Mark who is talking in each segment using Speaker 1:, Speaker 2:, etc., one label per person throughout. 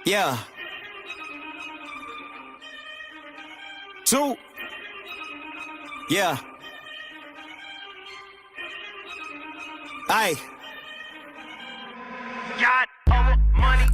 Speaker 1: Yeah. Two. Yeah. Aye.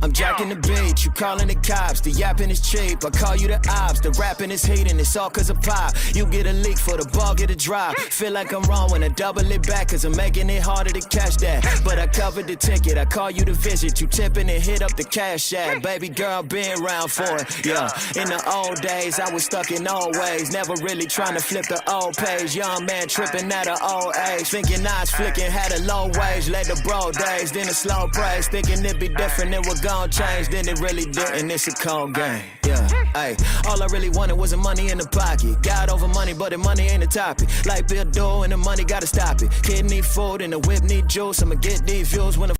Speaker 1: I'm jacking the beat, you calling the cops. The yapping is cheap, I call you the ops. The rapping is heating, it's all cause of pop. You get a leak for the ball, get a drop. Feel like I'm wrong when I double it back, cause I'm making it harder to catch that. But I covered the ticket, I call you to visit. You tipping and hit up the cash app. Baby girl, been around for it, yeah. In the old days, I was stuck in old ways. Never really trying to flip the old page. Young man tripping at an old age. Thinking I was flicking, had a low wage. Late the bro days, then a slow praise. Thinking it'd be different, it would gon' change. Then it really didn't, it's a cold game, yeah. Ay, all I really wanted was the money in the pocket. Got over money, but the money ain't a topic. Like Bill Doe and the money gotta stop it. Kid need food and the whip need juice. I'ma get these views when the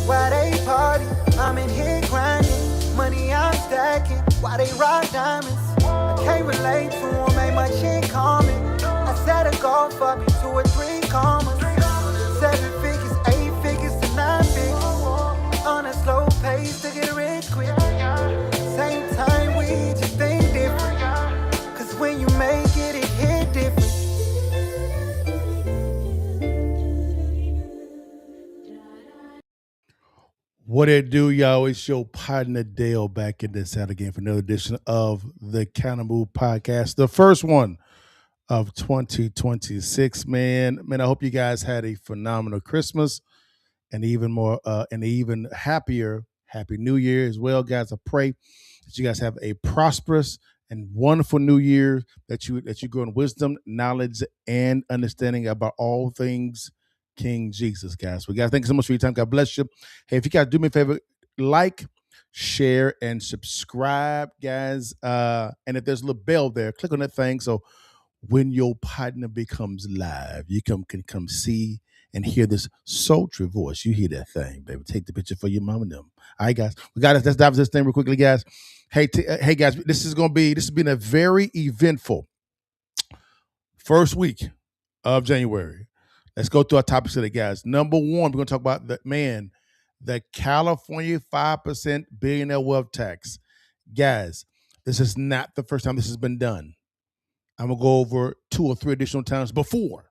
Speaker 2: Why they party? I'm in here grinding. Money I'm stacking. Why they rock diamonds? I can't relate to them, ain't my chick calling. I set a goal for me, 2 or 3 commas. 7 figures, 8 figures to 9 figures. On a slow pace to get rich quick. Same time we just think different. Cause when you make it, it hit different.
Speaker 3: What it do, y'all? It's your partner Dale back in this out again for another edition of the Accountable Podcast, the first one of 2026. Man, I hope you guys had a phenomenal Christmas and even happier Happy New Year as well, guys. I pray that you guys have a prosperous and wonderful New Year. That you grow in wisdom, knowledge, and understanding about all things King Jesus, guys. Well, guys, thank you so much for your time. God bless you. Hey, if you guys do me a favor, like, share, and subscribe, guys. And if there's a little bell there, click on that thing so when your partner becomes live, you can come see and hear this sultry voice. You hear that thing, baby. Take the picture for your mom and them. All right, guys. Let's dive into this thing real quickly, guys. Hey, guys, this has been a very eventful first week of January. Let's go through our topics today, guys. Number one, we're going to talk about the California 5% billionaire wealth tax. Guys, this is not the first time this has been done. I'm going to go over 2 or 3 additional times before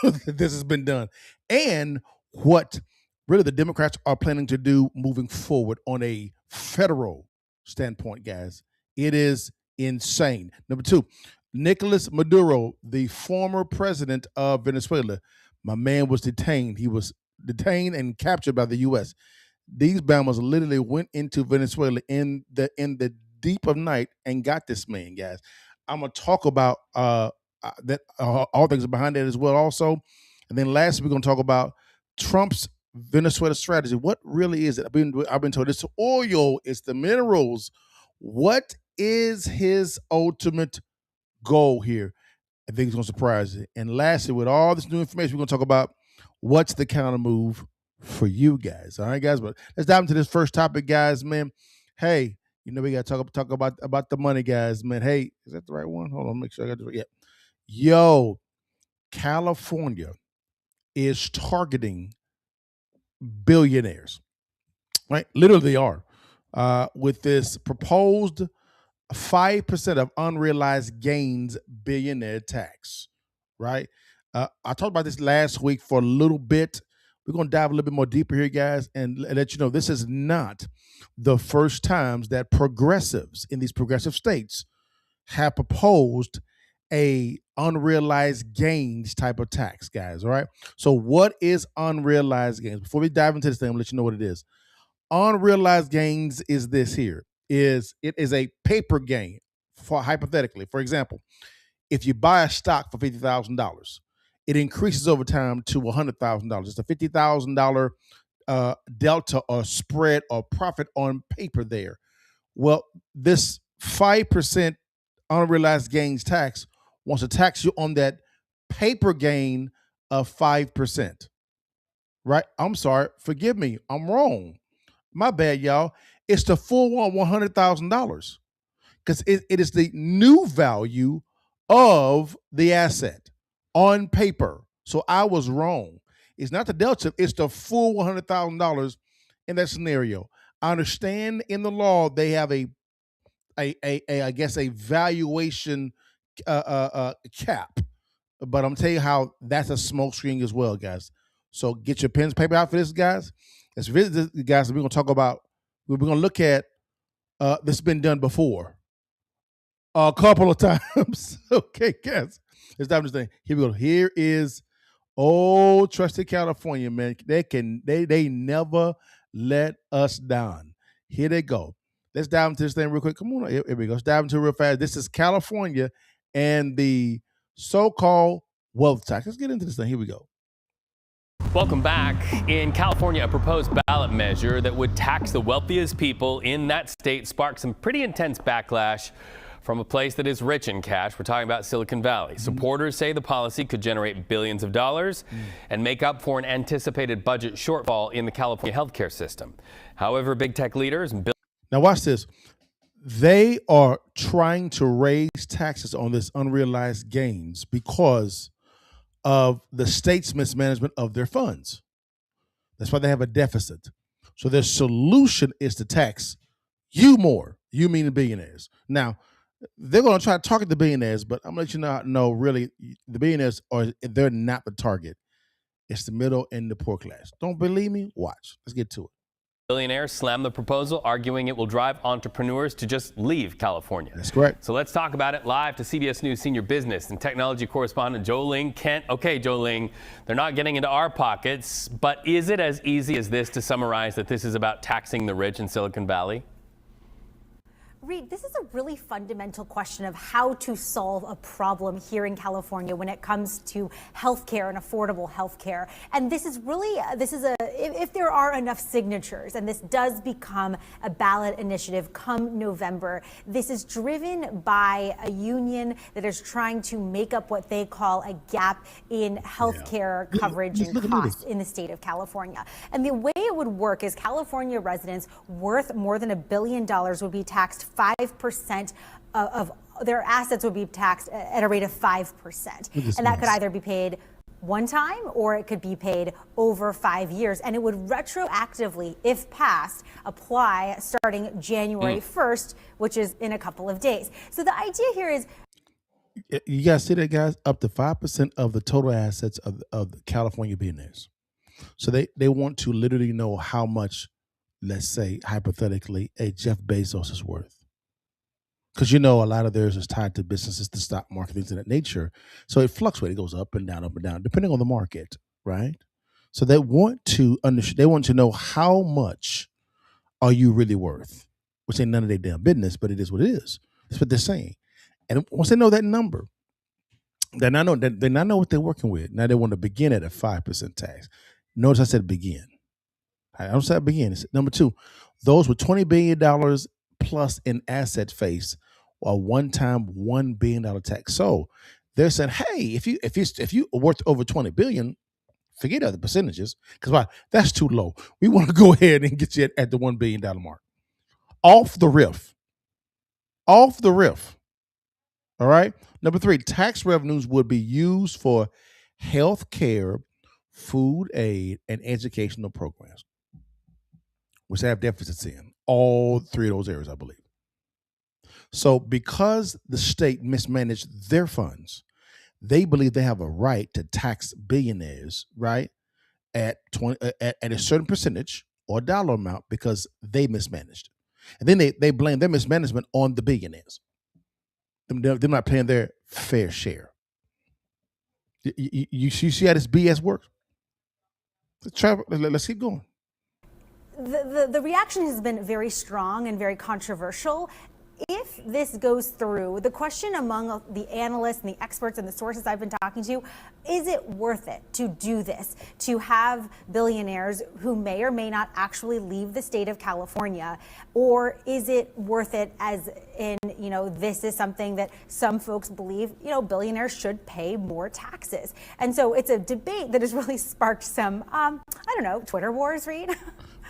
Speaker 3: this has been done. And what really the Democrats are planning to do moving forward on a federal standpoint, guys. It is insane. Number 2, Nicolás Maduro, the former president of Venezuela. My man was detained. He was detained and captured by the U.S. These Bamas literally went into Venezuela in the deep of night and got this man, guys. I'm gonna talk about that all things behind that as well, also. And then lastly, we're gonna talk about Trump's Venezuela strategy. What really is it? I've been told it's oil, it's the minerals. What is his ultimate goal here? I think it's going to surprise you. And lastly, with all this new information, we're going to talk about what's the counter move for you guys. All right, guys. But let's dive into this first topic, guys. Man, hey, we got to talk about the money, guys. Man, hey, is that the right one? Hold on, make sure I got the right. Yeah. Yo, California is targeting billionaires. Right, literally they are with this proposed 5% of unrealized gains billionaire tax, right? I talked about this last week for a little bit. We're going to dive a little bit more deeper here, guys, and let you know this is not the first times that progressives in these progressive states have proposed a unrealized gains type of tax, guys, all right? So what is unrealized gains? Before we dive into this thing, I'll let you know what it is. Unrealized gains is this here. It is a paper gain. For hypothetically, for example, if you buy a stock for $50,000, it increases over time to $100,000. It's a $50,000 delta or spread or profit on paper there. Well, this 5% unrealized gains tax wants to tax you on that paper gain of 5%. Right? I'm sorry. Forgive me. I'm wrong. My bad, y'all. It's the full $100,000. because it is the new value of the asset on paper. So I was wrong. It's not the delta, it's the full $100,000 in that scenario. I understand in the law they have a I guess a valuation cap, but I'm telling you how that's a smoke screen as well, guys. So get your pens, paper out for this, guys. Let's visit this, guys. We're gonna talk about. We're gonna look at this has been done before a couple of times. Okay, guys. Let's dive into this thing. Here we go. Here is trusted California, man. They never let us down. Here they go. Let's dive into this thing real quick. Come on, here we go. Let's dive into it real fast. This is California and the so-called wealth tax. Let's get into this thing. Here we go.
Speaker 4: Welcome back. In California, a proposed ballot measure that would tax the wealthiest people in that state sparked some pretty intense backlash from a place that is rich in cash. We're talking about Silicon Valley. Supporters say the policy could generate billions of dollars and make up for an anticipated budget shortfall in the California healthcare system. However, big tech leaders and
Speaker 3: now watch this. They are trying to raise taxes on this unrealized gains because of the state's mismanagement of their funds. That's why they have a deficit. So their solution is to tax you more. You mean the billionaires. Now, they're going to try to target the billionaires, but I'm going to let you know, really, the billionaires they're not the target. It's the middle and the poor class. Don't believe me? Watch. Let's get to it.
Speaker 4: Billionaires slammed the proposal, arguing it will drive entrepreneurs to just leave California.
Speaker 3: That's correct.
Speaker 4: So let's talk about it live to CBS News senior business and technology correspondent Joe Ling Kent. Okay, Joe Ling, they're not getting into our pockets, but is it as easy as this to summarize that this is about taxing the rich in Silicon Valley?
Speaker 5: Reed, this is a really fundamental question of how to solve a problem here in California when it comes to healthcare and affordable healthcare. And this is if there are enough signatures and this does become a ballot initiative come November, this is driven by a union that is trying to make up what they call a gap in healthcare coverage and costs in the state of California. And the way it would work is California residents worth more than $1 billion would be taxed 5% of their assets would be taxed at a rate of 5%. And that could either be paid one time or it could be paid over 5 years. And it would retroactively, if passed, apply starting January 1st, which is in a couple of days. So the idea here is,
Speaker 3: you guys see that, guys? Up to 5% of the total assets of the California billionaires. So they want to literally know how much, let's say, hypothetically, a Jeff Bezos is worth. Because a lot of theirs is tied to businesses, the stock market, things of that nature. So it fluctuates. It goes up and down, depending on the market, right? So they want to understand. They want to know how much are you really worth, which ain't none of their damn business, but it is what it is. That's what they're saying. And once they know that number, they now know what they're working with. Now they want to begin at a 5% tax. Notice I said begin. I don't say begin. It's number two. Those with $20 billion plus in asset face a one-time $1 billion tax. So they're saying, hey, if you are worth over 20 billion, forget other percentages, because why? That's too low. We want to go ahead and get you at the $1 billion mark. Off the riff. All right. Number three, tax revenues would be used for health care, food aid, and educational programs, which have deficits in all three of those areas, I believe. So because the state mismanaged their funds, they believe they have a right to tax billionaires, right, at a certain percentage or dollar amount because they mismanaged. And then they blame their mismanagement on the billionaires. They're not paying their fair share. You see how this BS works? Let's keep going.
Speaker 5: The reaction has been very strong and very controversial. If this goes through, the question among the analysts and the experts and the sources I've been talking to, is it worth it to do this, to have billionaires who may or may not actually leave the state of California? Or is it worth it as in, this is something that some folks believe, billionaires should pay more taxes. And so it's a debate that has really sparked some, Twitter wars, Reed.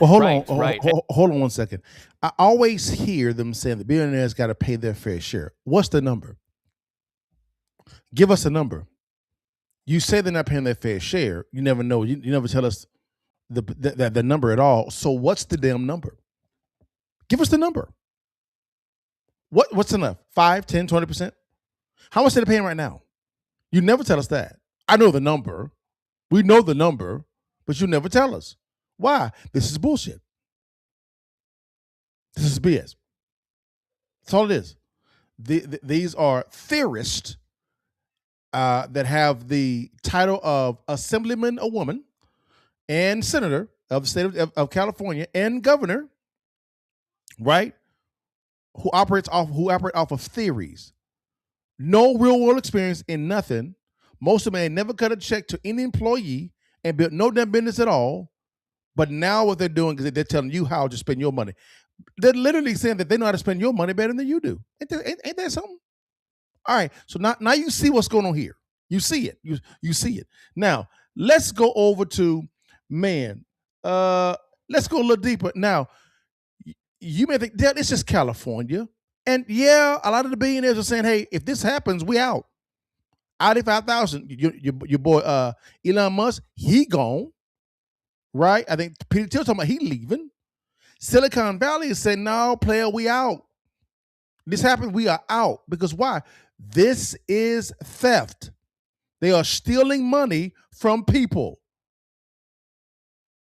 Speaker 3: Well, hold
Speaker 4: Right,
Speaker 3: on,
Speaker 4: right.
Speaker 3: hold on 1 second. I always hear them saying the billionaires got to pay their fair share. What's the number? Give us a number. You say they're not paying their fair share. You never know. You never tell us the number at all. So what's the damn number? Give us the number. What's enough? 5, 10, 20%? How much are they paying right now? You never tell us that. I know the number. We know the number, but you never tell us. Why? This is bullshit. This is BS. That's all it is. These are theorists that have the title of assemblyman, a woman, and senator of the state of California, and governor, right? Who operate off of theories. No real world experience in nothing. Most of them ain't never cut a check to any employee and built no damn business at all. But now what they're doing is they're telling you how to spend your money. They're literally saying that they know how to spend your money better than you do. Ain't that something? All right. So now you see what's going on here. You see it. You see it. Now let's go over to man. Let's go a little deeper. Now you may think that it's just California, and yeah, a lot of the billionaires are saying, "Hey, if this happens, we out." 5,000. Your boy Elon Musk, he gone. Right? I think Peter Thiel talking about he leaving. Silicon Valley is saying, no, player, we out. This happened, we are out. Because why? This is theft. They are stealing money from people.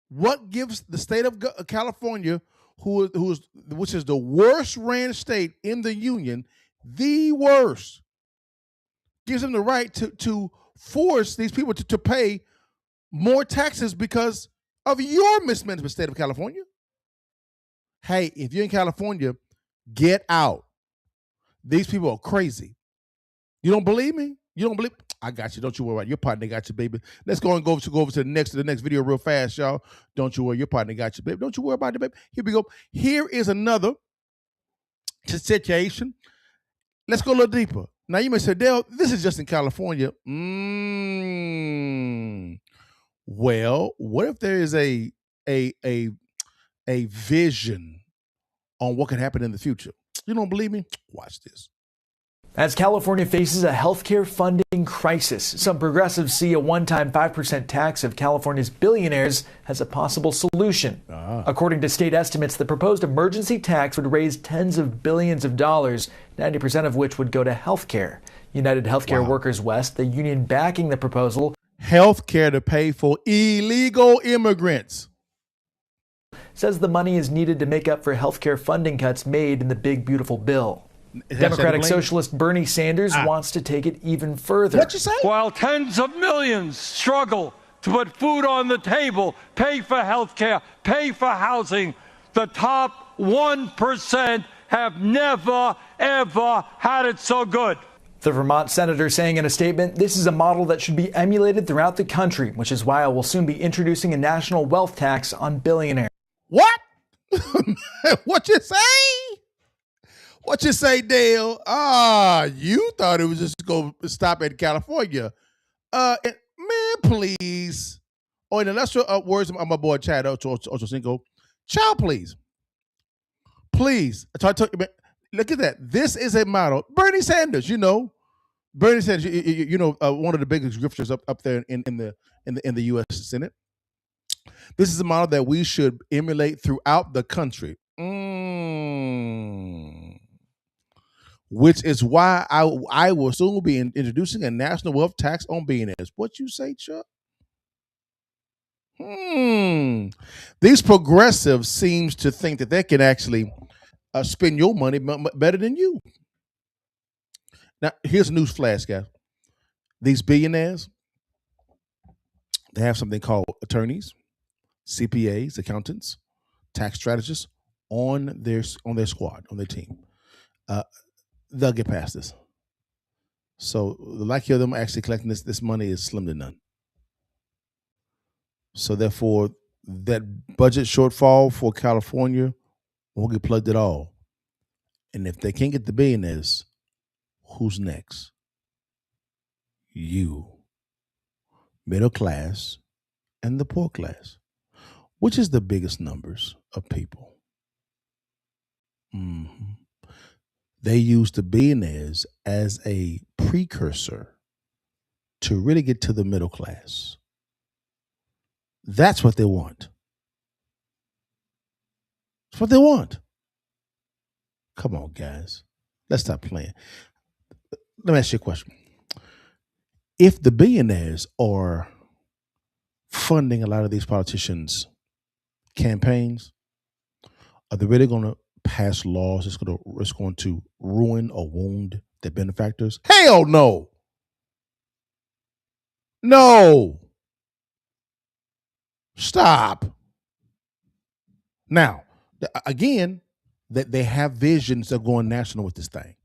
Speaker 3: What gives the state of California, which is the worst ran state in the union, the worst, gives them the right to force these people to pay more taxes because of your mismanagement, state of California? Hey, if you're in California, get out. These people are crazy. You don't believe me? You don't believe? I got you. Don't you worry about it. Your partner got you, baby. Let's go over to the next video real fast, y'all. Don't you worry. Your partner got you, baby. Don't you worry about it, baby. Here we go. Here is another situation. Let's go a little deeper. Now you may say, Dale, this is just in California. Well, what if there is a vision on what could happen in the future? You don't believe me? Watch this.
Speaker 6: As California faces a healthcare funding crisis, some progressives see a one-time 5% tax of California's billionaires as a possible solution. According to state estimates, the proposed emergency tax would raise tens of billions of dollars, 90% of which would go to healthcare. United Healthcare Workers West, the union backing the proposal,
Speaker 3: healthcare to pay for illegal immigrants,
Speaker 6: says the money is needed to make up for healthcare funding cuts made in the big, beautiful bill. Democratic Socialist Bernie Sanders wants to take it even further.
Speaker 3: What you say?
Speaker 7: While tens of millions struggle to put food on the table, pay for health care, pay for housing, the top 1% have never, ever had it so good.
Speaker 6: The Vermont senator saying in a statement, this is a model that should be emulated throughout the country, which is why I will soon be introducing a national wealth tax on billionaires.
Speaker 3: What? What you say? What you say, Dale? You thought it was just going to stop at California. Man, please. Oh, and let's words of my boy Chad Ochocinco. Child, please. Please. Look at that. This is a model. Bernie Sanders, Bernie Sanders, one of the biggest grifters up there in the U.S. Senate. This is a model that we should emulate throughout the country. Which is why I will soon be introducing a national wealth tax on billionaires. What you say, Chuck? These progressives seems to think that they can actually spend your money better than you. Now, here's a news flash, guys. These billionaires, they have something called attorneys, CPAs, accountants, tax strategists on their squad, on their team. They'll get past this. So the likelihood of them actually collecting this money is slim to none. So therefore, that budget shortfall for California won't get plugged at all. And if they can't get the billionaires, who's next? You, middle class, and the poor class. which is the biggest numbers of people. They use the billionaires as a precursor to really get to the middle class. That's what they want. That's what they want. Come on, guys. Let's stop playing. Let me ask you a question. If the billionaires are funding a lot of these politicians' campaigns, are they really going to pass laws that's going to ruin or wound their benefactors? Hell no. No. Stop. Now, again, that they have visions of going national with this thing.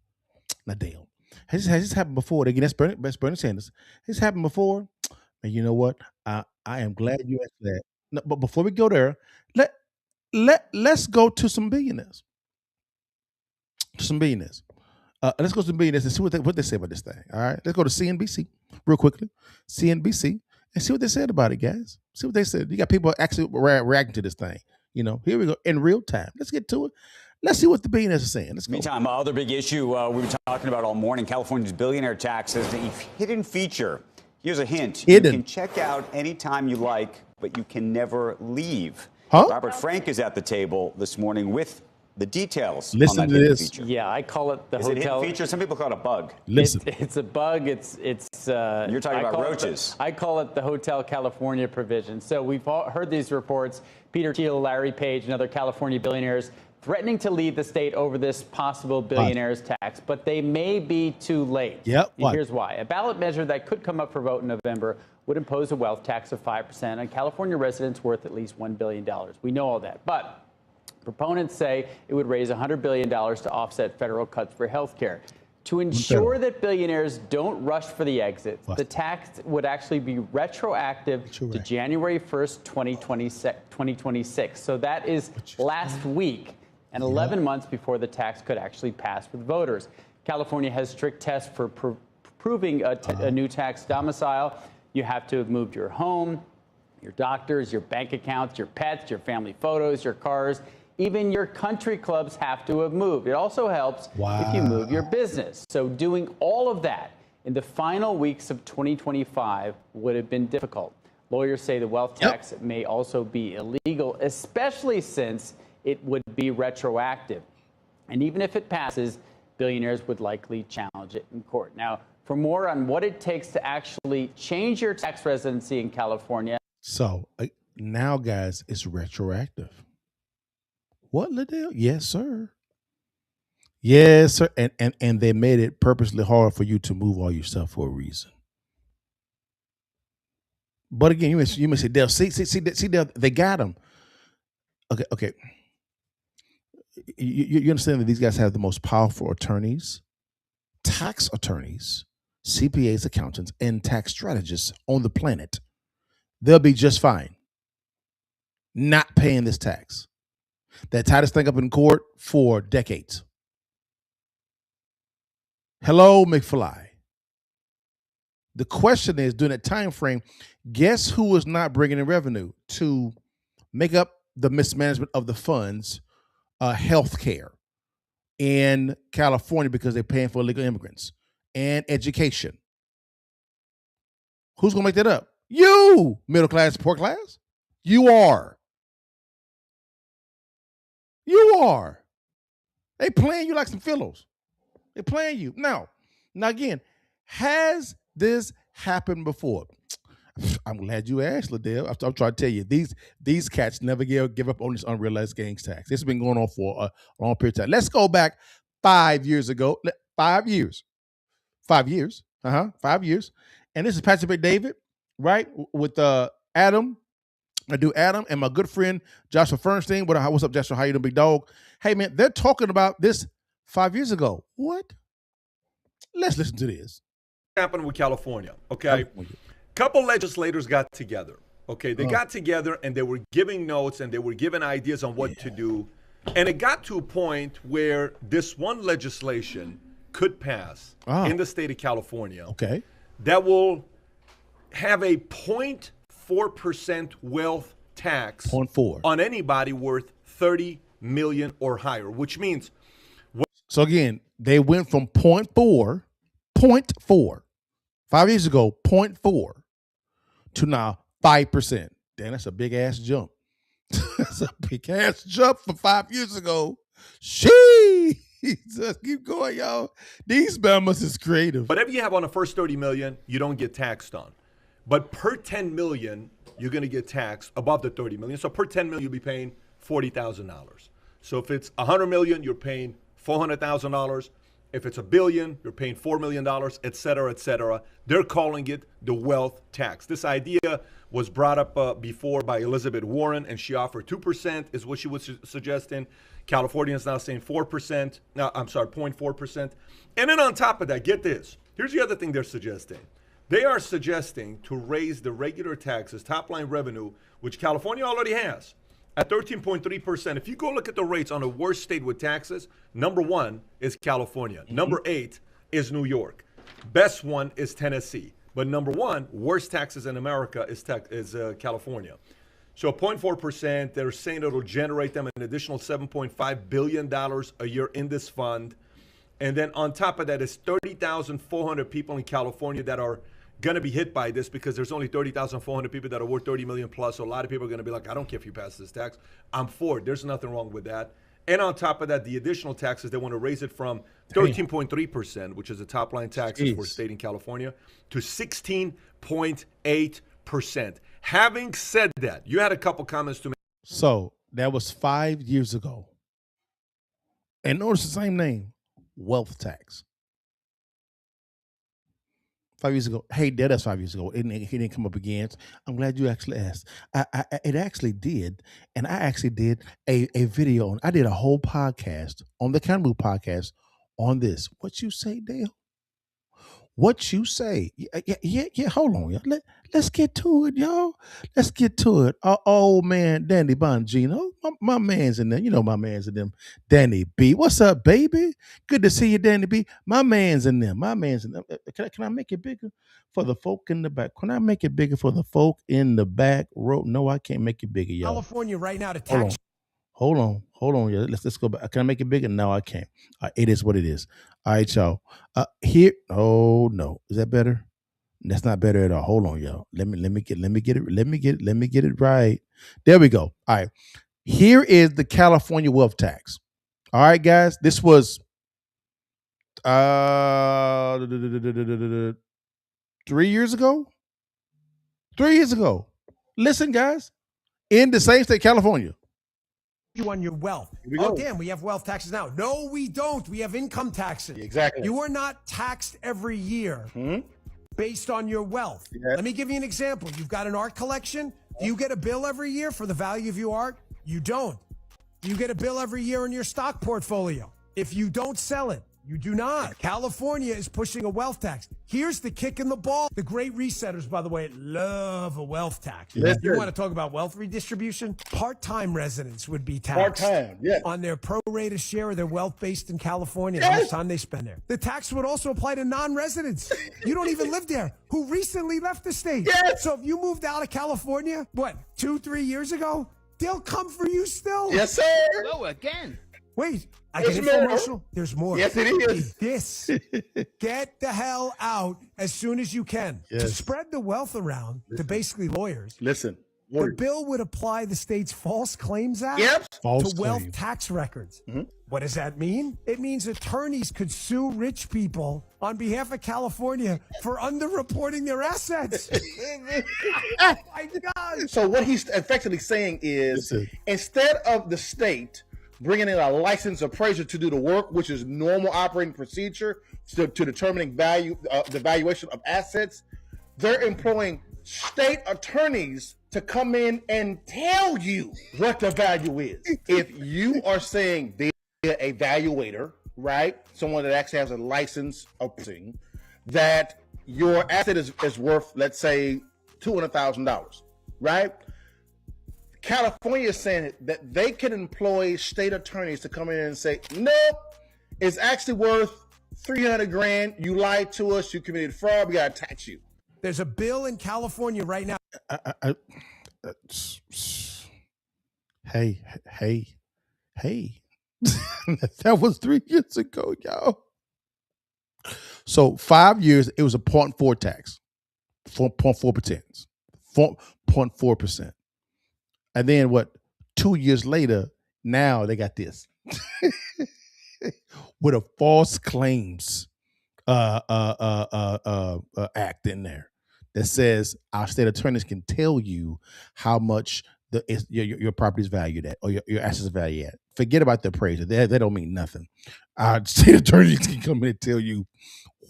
Speaker 3: Now, Dale, has this happened before? Again, that's Bernie Sanders. Has this happened before? And you know what? I am glad you asked that. No, but before we go there, let's go to some billionaires. Let's go to some billionaires and see what they say about this thing. All right, let's go to CNBC real quickly. CNBC and see what they said about it, guys. See what they said. You got people actually reacting to this thing. You know, here we go in real time. Let's get to it. Let's see what the billionaires are saying. Let's go.
Speaker 8: Meantime, other big issue we were talking about all morning, California's billionaire tax is a hidden feature. Here's a hint.
Speaker 3: Hidden.
Speaker 8: You can check out anytime you like, but you can never leave.
Speaker 3: Huh?
Speaker 8: Robert Frank is at the table this morning with the details
Speaker 3: Listen
Speaker 8: on that
Speaker 3: to
Speaker 8: hidden
Speaker 3: this.
Speaker 8: feature.
Speaker 9: Yeah, I call it the
Speaker 8: Is it a
Speaker 9: hotel.
Speaker 8: hidden feature? Some people call it a bug.
Speaker 3: Listen.
Speaker 9: It's a bug. It's.
Speaker 8: You're talking about
Speaker 9: call it
Speaker 8: roaches.
Speaker 9: I call it the Hotel California provision. So we've all heard these reports. Peter Thiel, Larry Page, and other California billionaires threatening to lead the state over this possible billionaires tax, but they may be too late.
Speaker 3: Yep.
Speaker 9: And here's why. A ballot measure that could come up for vote in November would impose a wealth tax of 5% on California residents worth at least $1 billion. We know all that. But proponents say it would raise $100 billion to offset federal cuts for health care. To ensure that billionaires don't rush for the exit, the tax would actually be retroactive to January 1st, 2026. So that is last week and 11 months before the tax could actually pass with voters. California has strict tests for proving a new tax domicile. You have to have moved your home, your doctors, your bank accounts, your pets, your family photos, your cars. Even your country clubs have to have moved. It also helps if you move your business. So doing all of that in the final weeks of 2025 would have been difficult. Lawyers say the wealth tax may also be illegal, especially since it would be retroactive. And even if it passes, billionaires would likely challenge it in court. Now, for more on what it takes to actually change your tax residency in California.
Speaker 3: So now, guys, it's retroactive. What, Liddell? Yes, sir. Yes, sir. And they made it purposely hard for you to move all your stuff for a reason. But again, you may say, Dale, see, Dale, they got him. Okay. You understand that these guys have the most powerful attorneys, tax attorneys, CPAs, accountants, and tax strategists on the planet. They'll be just fine not paying this tax. That tied this thing up in court for decades. Hello, McFly. The question is, during that time frame, guess who is not bringing in revenue to make up the mismanagement of the funds, health care in California because they're paying for illegal immigrants and education? Who's going to make that up? You, middle class, poor class. You are. You are. They playing you like some fellows. They playing you. Now again, has this happened before? I'm glad you asked, Liddell. I'm trying to tell you, these cats never give up on this unrealized gains tax. This has been going on for a long period of time. Let's go back 5 years ago. 5 years. 5 years. 5 years. And this is Patrick McDavid, right? With Adam. I do Adam and my good friend Joshua Fernstein. What's up, Joshua? How you doing, big dog? Hey, man, they're talking about this 5 years ago. What? Let's listen to this.
Speaker 10: Happened with California, okay? Couple legislators got together, okay? They got together and they were giving notes and they were giving ideas on what to do. And it got to a point where this one legislation could pass in the state of California.
Speaker 3: Okay.
Speaker 10: That will have a 0.4% wealth tax
Speaker 3: 0.4
Speaker 10: on anybody worth 30 million or higher, which means.
Speaker 3: So again, they went from 0.4, 5 years ago, 0.4 to now 5%. Damn, that's a big ass jump. That's a big ass jump from 5 years ago. Sheesh. Just keep going, y'all. These mamas is creative.
Speaker 10: Whatever you have on the first 30 million, you don't get taxed on. But per 10 million, you're going to get taxed above the 30 million. So per 10 million, you'll be paying $40,000. So if it's 100 million, you're paying $400,000. If it's $1 billion, you're paying $4 million, et cetera, et cetera. They're calling it the wealth tax. This idea was brought up before by Elizabeth Warren, and she offered 2% is what she was suggesting. California is now saying 4%. No, I'm sorry, 0.4%. And then on top of that, get this. Here's the other thing they're suggesting. They are suggesting to raise the regular taxes, top line revenue, which California already has, at 13.3%. If you go look at the rates on the worst state with taxes, number 1 is California. Number 8 is New York. Best one is Tennessee. But number 1, worst taxes in America is California. So 0.4%, they're saying it'll generate them an additional $7.5 billion a year in this fund. And then on top of that is 30,400 people in California that are going to be hit by this, because there's only 30,400 people that are worth 30 million plus. So a lot of people are going to be like, I don't care if you pass this tax. I'm for it. There's nothing wrong with that. And on top of that, the additional taxes, they want to raise it from 13.3%, which is the top line taxes for state in California, to 16.8%. Having said that, you had a couple comments to make.
Speaker 3: So that was 5 years ago. And notice the same name, wealth tax. 5 years ago. Hey, that's 5 years ago. He didn't come up again. I'm glad you actually asked. It actually did. And I actually did a video. I did a whole podcast on the Cannibal podcast on this. What you say, Dale? What you say? Yeah. Hold on, y'all. Let's get to it, y'all. Let's get to it. Old man, Danny Bongino. My man's in there. You know my man's in them. Danny B. What's up, baby? Good to see you, Danny B. My man's in them. Can I make it bigger for the folk in the back? Can I make it bigger for the folk in the back row? No, I can't make it bigger, y'all.
Speaker 11: California right now to tax.
Speaker 3: Hold on. Yeah. Let's go back. Can I make it bigger? No, I can't. It is what it is. All right, y'all. Here. Oh no, is that better? That's not better at all. Hold on, y'all. Let me get it right. There we go. All right. Here is the California wealth tax. All right, guys. This was 3 years ago. 3 years ago. Listen, guys. In the same state, California.
Speaker 11: You on your wealth. Oh, damn, we have wealth taxes now. No, we don't. We have income taxes.
Speaker 3: Exactly.
Speaker 11: You are not taxed every year based on your wealth. Yeah. Let me give you an example. You've got an art collection. Do you get a bill every year for the value of your art? You don't. Do you get a bill every year in your stock portfolio? If you don't sell it, you do not. California is pushing a wealth tax. Here's the kick in the ball. The great resetters, by the way, love a wealth tax.
Speaker 3: Yeah.
Speaker 11: You want to talk about wealth redistribution? Part-time residents would be taxed
Speaker 3: Part-time, yeah.
Speaker 11: on their pro-rata share of their wealth based in California, how much time they spend there. The tax would also apply to non-residents. You don't even live there, who recently left the state.
Speaker 3: Yes.
Speaker 11: So if you moved out of California, 2-3 years ago, they'll come for you still.
Speaker 3: Yes, sir.
Speaker 12: Hello again.
Speaker 11: Wait, I get informational. There's more.
Speaker 3: Yes, it is.
Speaker 11: This. Get the hell out as soon as you can.
Speaker 3: Yes.
Speaker 11: To spread the wealth around to basically lawyers.
Speaker 3: Listen.
Speaker 11: The bill would apply the state's False Claims Act
Speaker 3: False
Speaker 11: to wealth
Speaker 3: claim.
Speaker 11: tax records. What does that mean? It means attorneys could sue rich people on behalf of California for underreporting their assets. Oh my God.
Speaker 13: So what he's effectively saying is, instead of the state bringing in a licensed appraiser to do the work, which is normal operating procedure to determining value, the valuation of assets, they're employing state attorneys to come in and tell you what the value is. If you are saying they're a valuator, right? Someone that actually has a license appraising, that your asset is worth, let's say, $200,000, right? California is saying that they can employ state attorneys to come in and say, nope, it's actually worth $300,000. You lied to us. You committed fraud. We got to tax you.
Speaker 11: There's a bill in California right now.
Speaker 3: Hey. That was 3 years ago, y'all. So 5 years, it was a 0.4 tax, 4.4%, 4.4%. And then what? 2 years later, now they got this with a false claims act in there that says our state attorneys can tell you how much your property is valued at or your assets valued at. Forget about the appraiser; they don't mean nothing. Our state attorneys can come in and tell you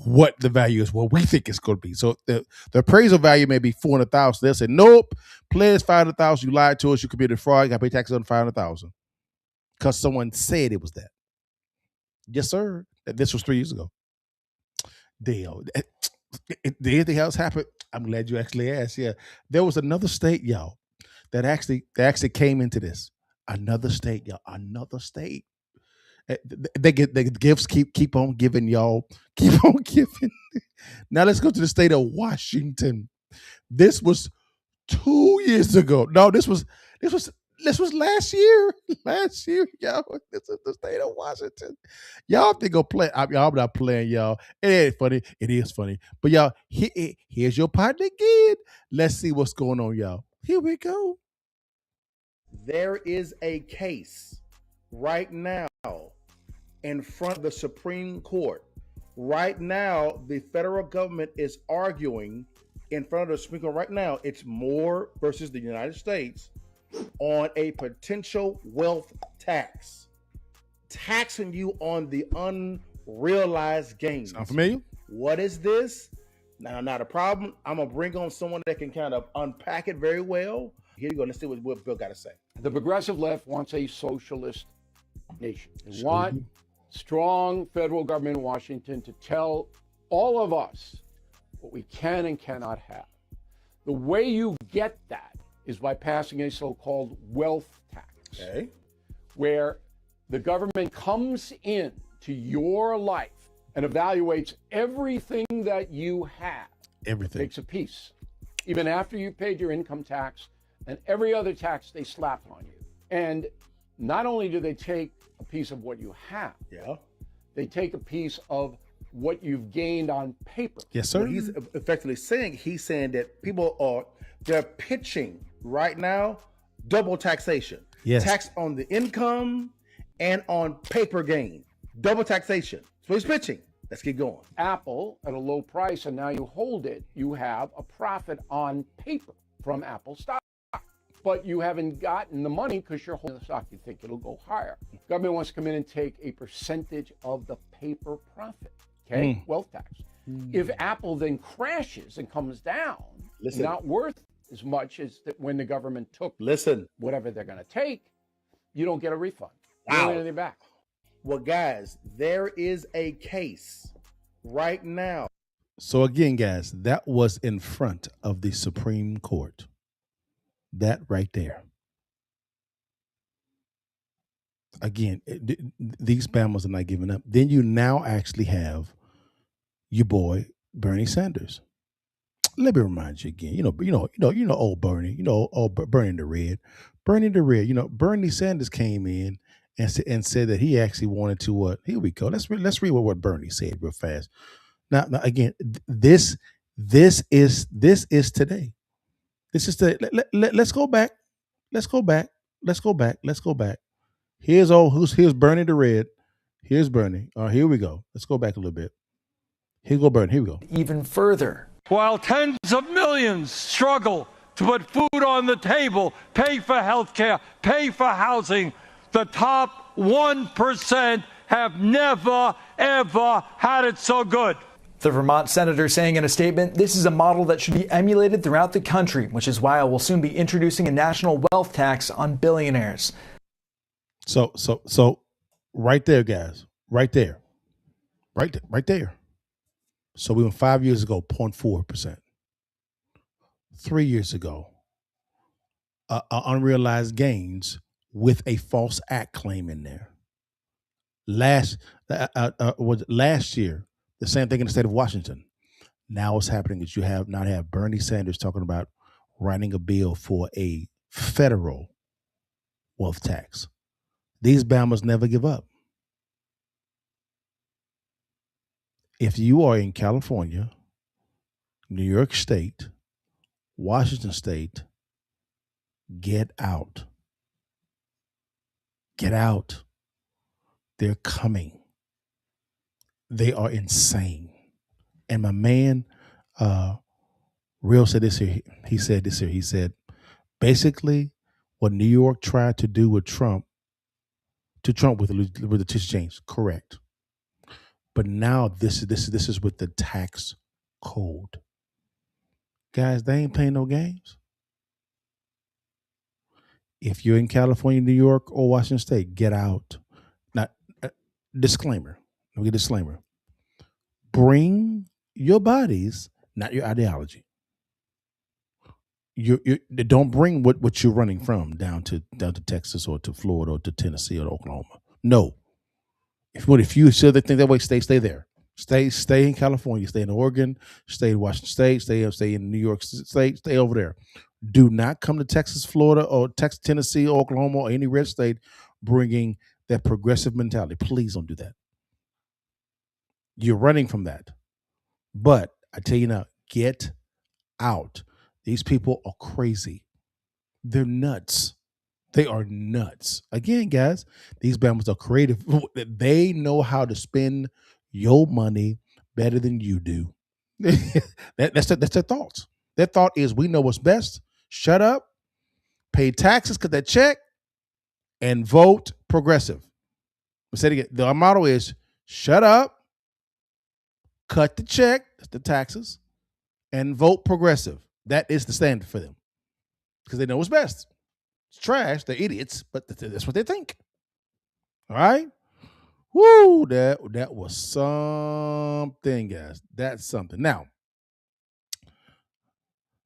Speaker 3: what the value is, what we think it's going to be. So the appraisal value may be 400,000. They'll say, nope, pledge 500,000. You lied to us. You committed fraud. You got to pay taxes on 500,000 because someone said it was that. Yes, sir. This was 3 years ago. Did anything else happen? I'm glad you actually asked. Yeah, there was another state, y'all, that actually came into this. Another state, y'all. Another state. They get the gifts keep on giving, y'all. Keep on giving. Now let's go to the state of Washington. This was 2 years ago. No, this was last year. Last year, y'all. This is the state of Washington. Y'all think go play. Y'all not playing, y'all. It ain't funny. It is funny. But y'all, here's your partner again. Let's see what's going on, y'all. Here we go.
Speaker 13: There is a case right now in front of the Supreme Court. Right now, the federal government is arguing in front of the Supreme Court. Right now, it's Moore versus the United States on a potential wealth tax, taxing you on the unrealized gains.
Speaker 3: Sound familiar?
Speaker 13: What is this? Now, not a problem. I'm going to bring on someone that can kind of unpack it very well. Here you go. Let's see what Bill got to say.
Speaker 12: The progressive left wants a socialist nation. They want strong federal government in Washington to tell all of us what we can and cannot have. The way you get that is by passing a so-called wealth tax, where the government comes in to your life and evaluates everything that you have.
Speaker 3: Everything.
Speaker 12: Takes a piece, even after you paid your income tax and every other tax they slapped on you. And not only do they take a piece of what you have, they take a piece of what you've gained on paper.
Speaker 3: Yes, sir.
Speaker 13: What he's effectively saying, that they're pitching right now double taxation.
Speaker 3: Yes.
Speaker 13: Tax on the income and on paper gain. Double taxation. So he's pitching. Let's keep going.
Speaker 12: Apple at a low price, and now you hold it, you have a profit on paper from Apple stock. But you haven't gotten the money because you're holding the stock. You think it'll go higher. Government wants to come in and take a percentage of the paper profit. Okay, wealth tax. If Apple then crashes and comes down, not worth as much as when the government took whatever they're going to take, you don't get a refund. You don't get anything back.
Speaker 13: Well, guys, there is a case right now.
Speaker 3: So again, guys, that was in front of the Supreme Court. That right there. Again, these Bama's are not giving up. Then you now actually have your boy Bernie Sanders. Let me remind you again. You know, old Bernie. You know, old Bernie the Red. Bernie the Red. You know, Bernie Sanders came in and said that he actually wanted to what? Here we go. Let's read what Bernie said real fast. Now again, this is today. This is let's go back. Let's go back. Here's Bernie the Red. Here's Bernie. All right, here we go. Let's go back a little bit. Here go Bernie. Here we go.
Speaker 6: Even further.
Speaker 7: While tens of millions struggle to put food on the table, pay for health care, pay for housing, the top 1% have never, ever had it so good.
Speaker 6: The Vermont senator saying in a statement, this is a model that should be emulated throughout the country, which is why I will soon be introducing a national wealth tax on billionaires.
Speaker 3: So right there, guys, right there. So we went 5 years ago, 0.4%. 3 years ago, unrealized gains with a false act claim in there. Last year, the same thing in the state of Washington. Now what's happening is you have Bernie Sanders talking about writing a bill for a federal wealth tax. These Bamas never give up. If you are in California, New York State, Washington State, get out. Get out. They're coming. They are insane. And my man, Real said this here. He said this here. He said, basically, what New York tried to do with Trump, with the tax change, correct. But now this is with the tax code. Guys, they ain't playing no games. If you're in California, New York, or Washington State, get out. Now, disclaimer. Let me get a disclaimer. Bring your bodies, not your ideology. You don't bring what you're running from down to Texas or to Florida or to Tennessee or to Oklahoma. No. If you still think that way, stay there. Stay in California, stay in Oregon, stay in Washington State, stay in New York State, stay over there. Do not come to Texas, Florida, or Texas, Tennessee, or Oklahoma, or any red state bringing that progressive mentality. Please don't do that. You're running from that. But I tell you now, get out. These people are crazy. They're nuts. They are nuts. Again, guys, these Bama's are creative. They know how to spend your money better than you do. That's their thoughts. Their thought is, we know what's best. Shut up, pay taxes, cut that check, and vote progressive. I'll say it again. The motto is, shut up, cut the check, that's the taxes, and vote progressive. That is the standard for them because they know what's best. It's trash. They're idiots, but that's what they think. All right? Woo, that was something, guys. That's something. Now,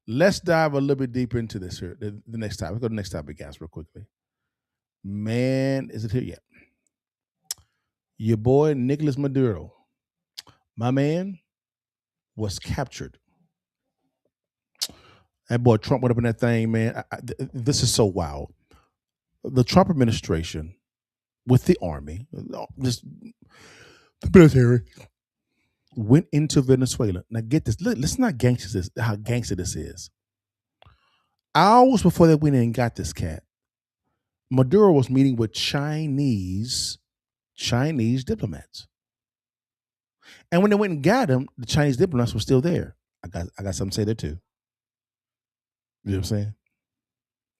Speaker 3: let's dive a little bit deeper into this here. The next topic. Let's go to the next topic, guys, real quickly. Man, is it here yet? Your boy, Nicolás Maduro, my man, was captured. That boy Trump went up in that thing, man. This is so wild. The Trump administration, with the army, the military, went into Venezuela. Now get this. Listen how gangster this is. Hours before they went in and got this cat, Maduro was meeting with Chinese diplomats. And when they went and got him, the Chinese diplomats were still there. I got something to say there too. You know what I'm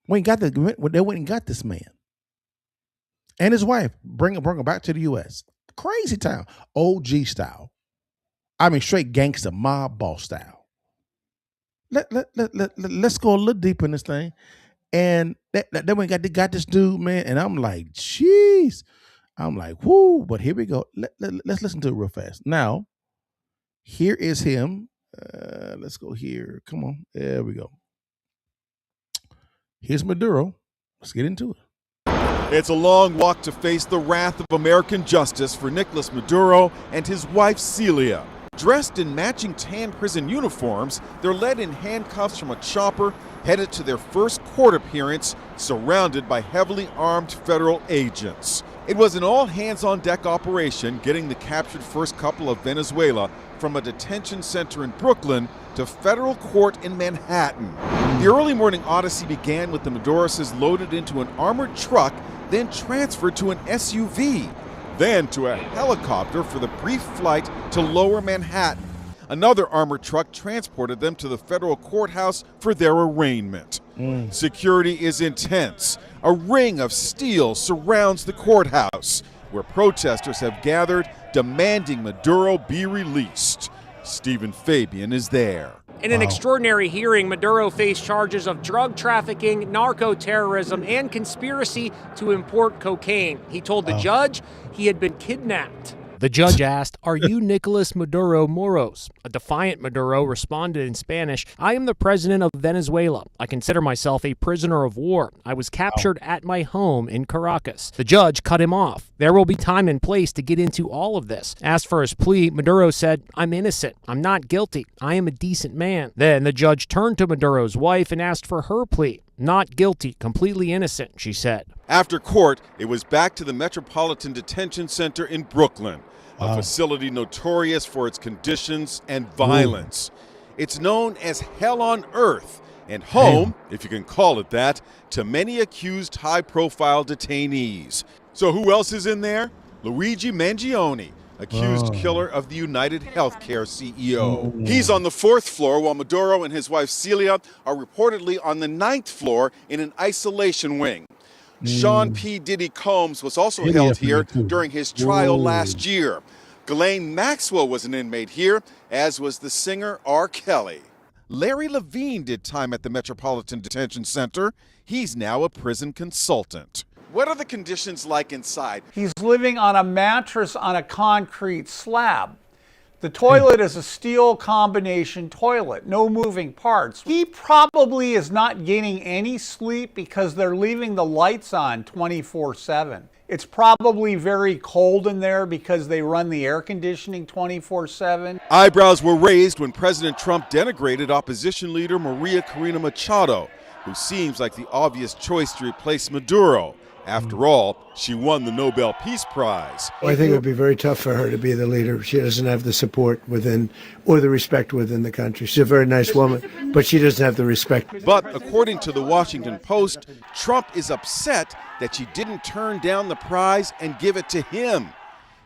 Speaker 3: saying? They went and got this man and his wife, bring him back to the U.S. Crazy town, OG style. I mean, straight gangster, mob boss style. Let's go a little deeper in this thing. And they went and got this dude, man. And I'm like, jeez. I'm like, whoo. But here we go. Let's listen to it real fast. Now, here is him. Let's go here. Come on. There we go. Here's Maduro. Let's get into it.
Speaker 14: It's a long walk to face the wrath of American justice for Nicolás Maduro and his wife Celia. Dressed in matching tan prison uniforms, they're led in handcuffs from a chopper, headed to their first court appearance, surrounded by heavily armed federal agents. It was an all-hands-on-deck operation getting the captured first couple of Venezuela from a detention center in Brooklyn to federal court in Manhattan. The early morning odyssey began with the Maduros loaded into an armored truck, then transferred to an SUV, then to a helicopter for the brief flight to Lower Manhattan. Another armored truck transported them to the federal courthouse for their arraignment. Security is intense. A ring of steel surrounds the courthouse, where protesters have gathered demanding Maduro be released. Stephen Fabian is there.
Speaker 15: In an extraordinary hearing, Maduro faced charges of drug trafficking, narco-terrorism, and conspiracy to import cocaine. He told the judge he had been kidnapped. The judge asked, "Are you Nicolás Maduro Moros?" A defiant Maduro responded in Spanish, "I am the president of Venezuela. I consider myself a prisoner of war. I was captured at my home in Caracas." The judge cut him off. "There will be time and place to get into all of this." Asked for his plea, Maduro said, "I'm innocent. I'm not guilty. I am a decent man." Then the judge turned to Maduro's wife and asked for her plea. Not guilty, completely innocent, she said.
Speaker 14: After court, it was back to the Metropolitan Detention Center in Brooklyn, a facility notorious for its conditions and violence. It's known as hell on earth and home, if you can call it that, to many accused high-profile detainees. So who else is in there? Luigi Mangione, accused killer of the United Healthcare CEO. He's on the 4th floor, while Maduro and his wife Celia are reportedly on the 9th floor in an isolation wing. Sean P. Diddy Combs was also held here during his trial last year. Ghislaine Maxwell was an inmate here, as was the singer R. Kelly. Larry Levine did time at the Metropolitan Detention Center. He's now a prison consultant. What are the conditions like inside?
Speaker 16: He's living on a mattress on a concrete slab. The toilet is a steel combination toilet, no moving parts. He probably is not getting any sleep because they're leaving the lights on 24/7. It's probably very cold in there because they run the air conditioning 24/7.
Speaker 14: Eyebrows were raised when President Trump denigrated opposition leader Maria Corina Machado, who seems like the obvious choice to replace Maduro. After all, she won the Nobel Peace Prize.
Speaker 17: I think it would be very tough for her to be the leader. She doesn't have the support within or the respect within the country. She's a very nice woman, but she doesn't have the respect.
Speaker 14: But according to the Washington Post, Trump is upset that she didn't turn down the prize and give it to him.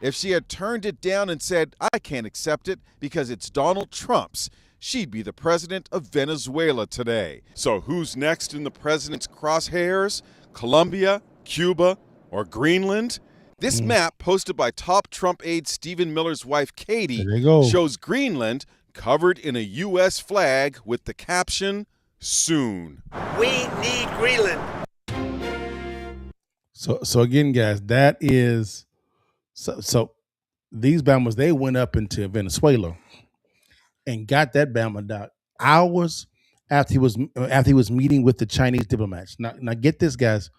Speaker 14: If she had turned it down and said, I can't accept it because it's Donald Trump's, she'd be the president of Venezuela today. So who's next in the president's crosshairs? Colombia, Cuba, or Greenland? This map, posted by top Trump aide Stephen Miller's wife Katie, shows Greenland covered in a U.S. flag with the caption, soon.
Speaker 11: We need Greenland.
Speaker 3: So again, guys, that is so these Bamas, they went up into Venezuela and got that Bama doc hours after he was meeting with the Chinese diplomats. Now get this, guys.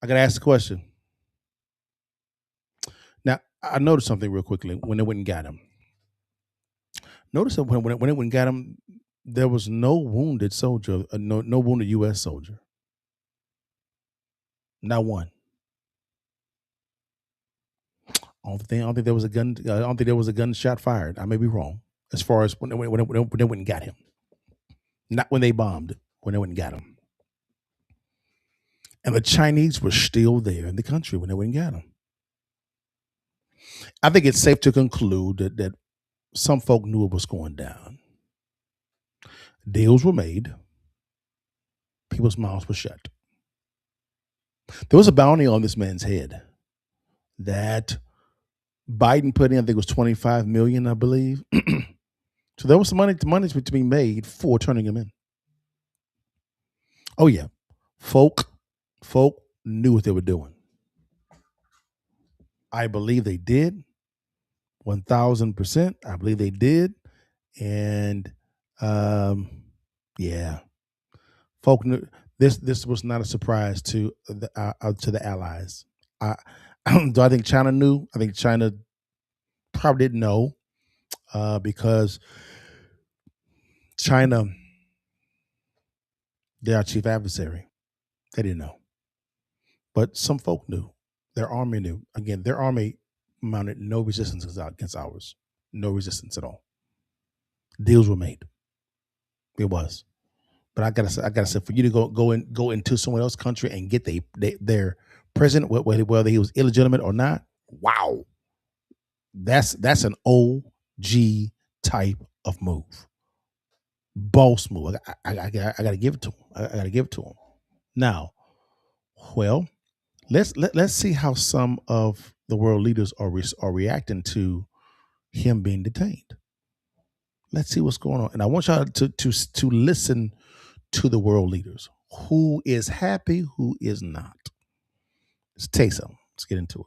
Speaker 3: I gotta ask the question. Now, I noticed something real quickly when they went and got him. Notice that when they went and got him, there was no wounded soldier, no wounded U.S. soldier. Not one. I don't think there was a gun. I don't think there was a gunshot fired. I may be wrong. As far as when they went and got him, not when they bombed. When they went and got him. And the Chinese were still there in the country when they went and got him. I think it's safe to conclude that some folk knew it was going down. Deals were made. People's mouths were shut. There was a bounty on this man's head that Biden put in. I think it was $25 million, I believe. So there was some money to be made for turning him in. Oh yeah, folk knew what they were doing. I believe they did. 1,000%. I believe they did. And yeah, folk knew this was not a surprise to the allies. Do I think China knew? I think China probably didn't know because China, they're our chief adversary. They didn't know. But some folk knew. Their army knew. Again, their army mounted no resistance against ours. No resistance at all. Deals were made. It was. But I gotta say, for you to go into someone else's country and get their president, whether he was illegitimate or not, wow. That's an OG type of move. Boss move. I gotta give it to him. I gotta give it to him. Now, well, let's see how some of the world leaders are reacting to him being detained. Let's see what's going on, and I want y'all to listen to the world leaders. Who is happy? Who is not? Let's taste something. Let's get into it.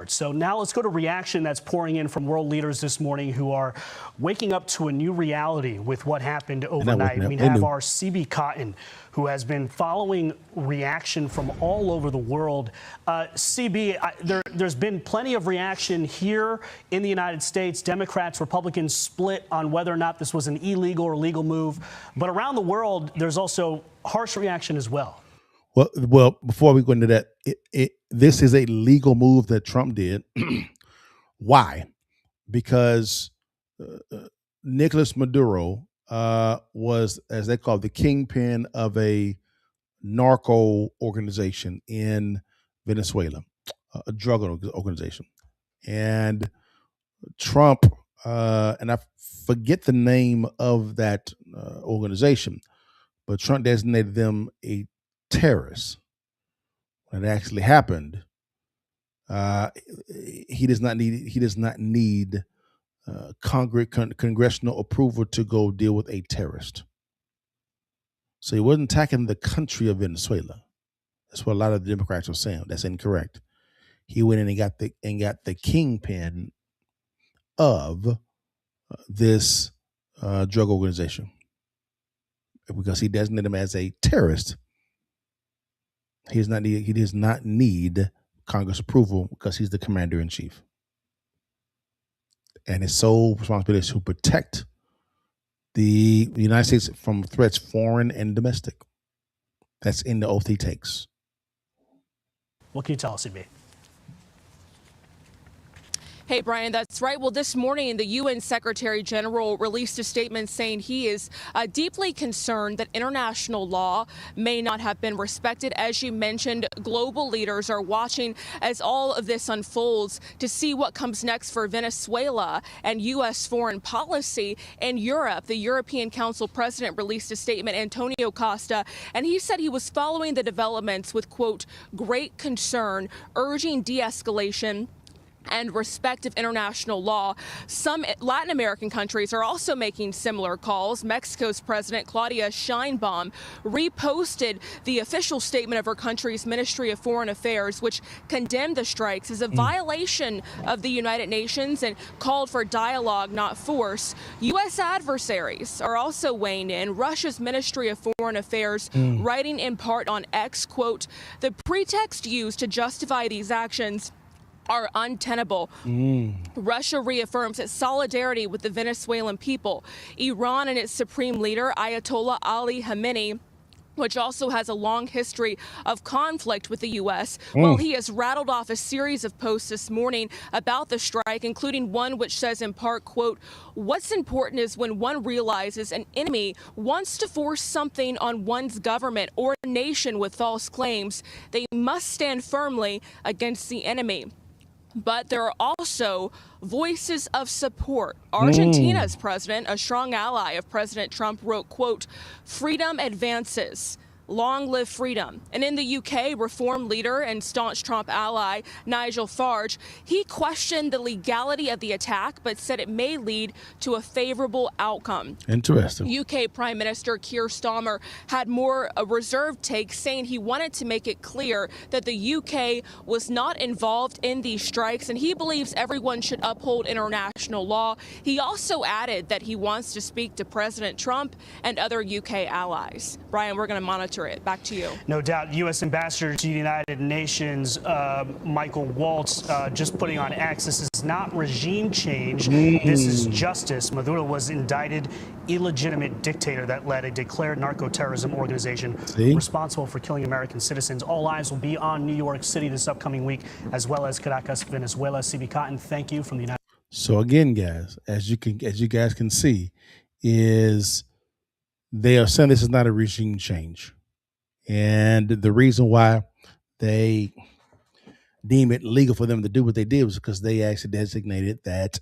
Speaker 18: So now let's go to reaction that's pouring in from world leaders this morning who are waking up to a new reality with what happened overnight. We have our CB Cotton, who has been following reaction from all over the world. CB, there's been plenty of reaction here in the United States. Democrats, Republicans split on whether or not this was an illegal or legal move. But around the world, there's also harsh reaction as well.
Speaker 3: Well, before we go into that, this is a legal move that Trump did. Why? Because Nicolás Maduro was, as they call it, the kingpin of a narco organization in Venezuela, a drug organization. And Trump, and I forget the name of that organization, but Trump designated them a terrorist. When it actually happened, he does not need congressional approval to go deal with a terrorist. So he wasn't attacking the country of Venezuela. That's what a lot of the Democrats are saying. That's incorrect. He went in and got the kingpin of this drug organization because he designated him as a terrorist. He does not need Congress approval because he's the commander in chief. And his sole responsibility is to protect the United States from threats, foreign and domestic. That's in the oath he takes.
Speaker 18: What can you tell us, CB?
Speaker 19: Hey, Brian, that's right. Well, this morning, the UN Secretary General released a statement saying he is deeply concerned that international law may not have been respected. As you mentioned, global leaders are watching as all of this unfolds to see what comes next for Venezuela and U.S. foreign policy. In Europe, the European Council president released a statement, Antonio Costa, and he said he was following the developments with, quote, great concern, urging de-escalation and respect of international law. Some Latin American countries are also making similar calls. Mexico's President Claudia Sheinbaum reposted the official statement of her country's Ministry of Foreign Affairs, which condemned the strikes as a violation of the United Nations and called for dialogue, not force. U.S. adversaries are also weighing in. Russia's Ministry of Foreign Affairs writing in part on X, quote, the pretext used to justify these actions are untenable. Russia reaffirms its solidarity with the Venezuelan people. Iran and its supreme leader, Ayatollah Ali Khamenei, which also has a long history of conflict with the U.S. Well, he has rattled off a series of posts this morning about the strike, including one which says in part, quote, what's important is when one realizes an enemy wants to force something on one's government or nation with false claims, they must stand firmly against the enemy. But there are also voices of support. Argentina's president, a strong ally of President Trump, wrote, quote, freedom advances. Long live freedom. And in the UK, reform leader and staunch Trump ally Nigel Farage, he questioned the legality of the attack, but said it may lead to a favorable outcome.
Speaker 3: Interesting.
Speaker 19: UK Prime Minister Keir Starmer had more a reserved take, saying he wanted to make it clear that the UK was not involved in these strikes, and he believes everyone should uphold international law. He also added that he wants to speak to President Trump and other UK allies. Brian, we're going to monitor it. Back to you.
Speaker 18: No doubt. U.S. Ambassador to the United Nations, Michael Waltz, just putting on X, this is not regime change. This is justice. Maduro was indicted, illegitimate dictator that led a declared narco-terrorism organization responsible for killing American citizens. All eyes will be on New York City this upcoming week, as well as Caracas, Venezuela. CB Cotton, thank you from the United States.
Speaker 3: So again, guys, as you guys can see, is they are saying this is not a regime change. And the reason why they deem it legal for them to do what they did was because they actually designated that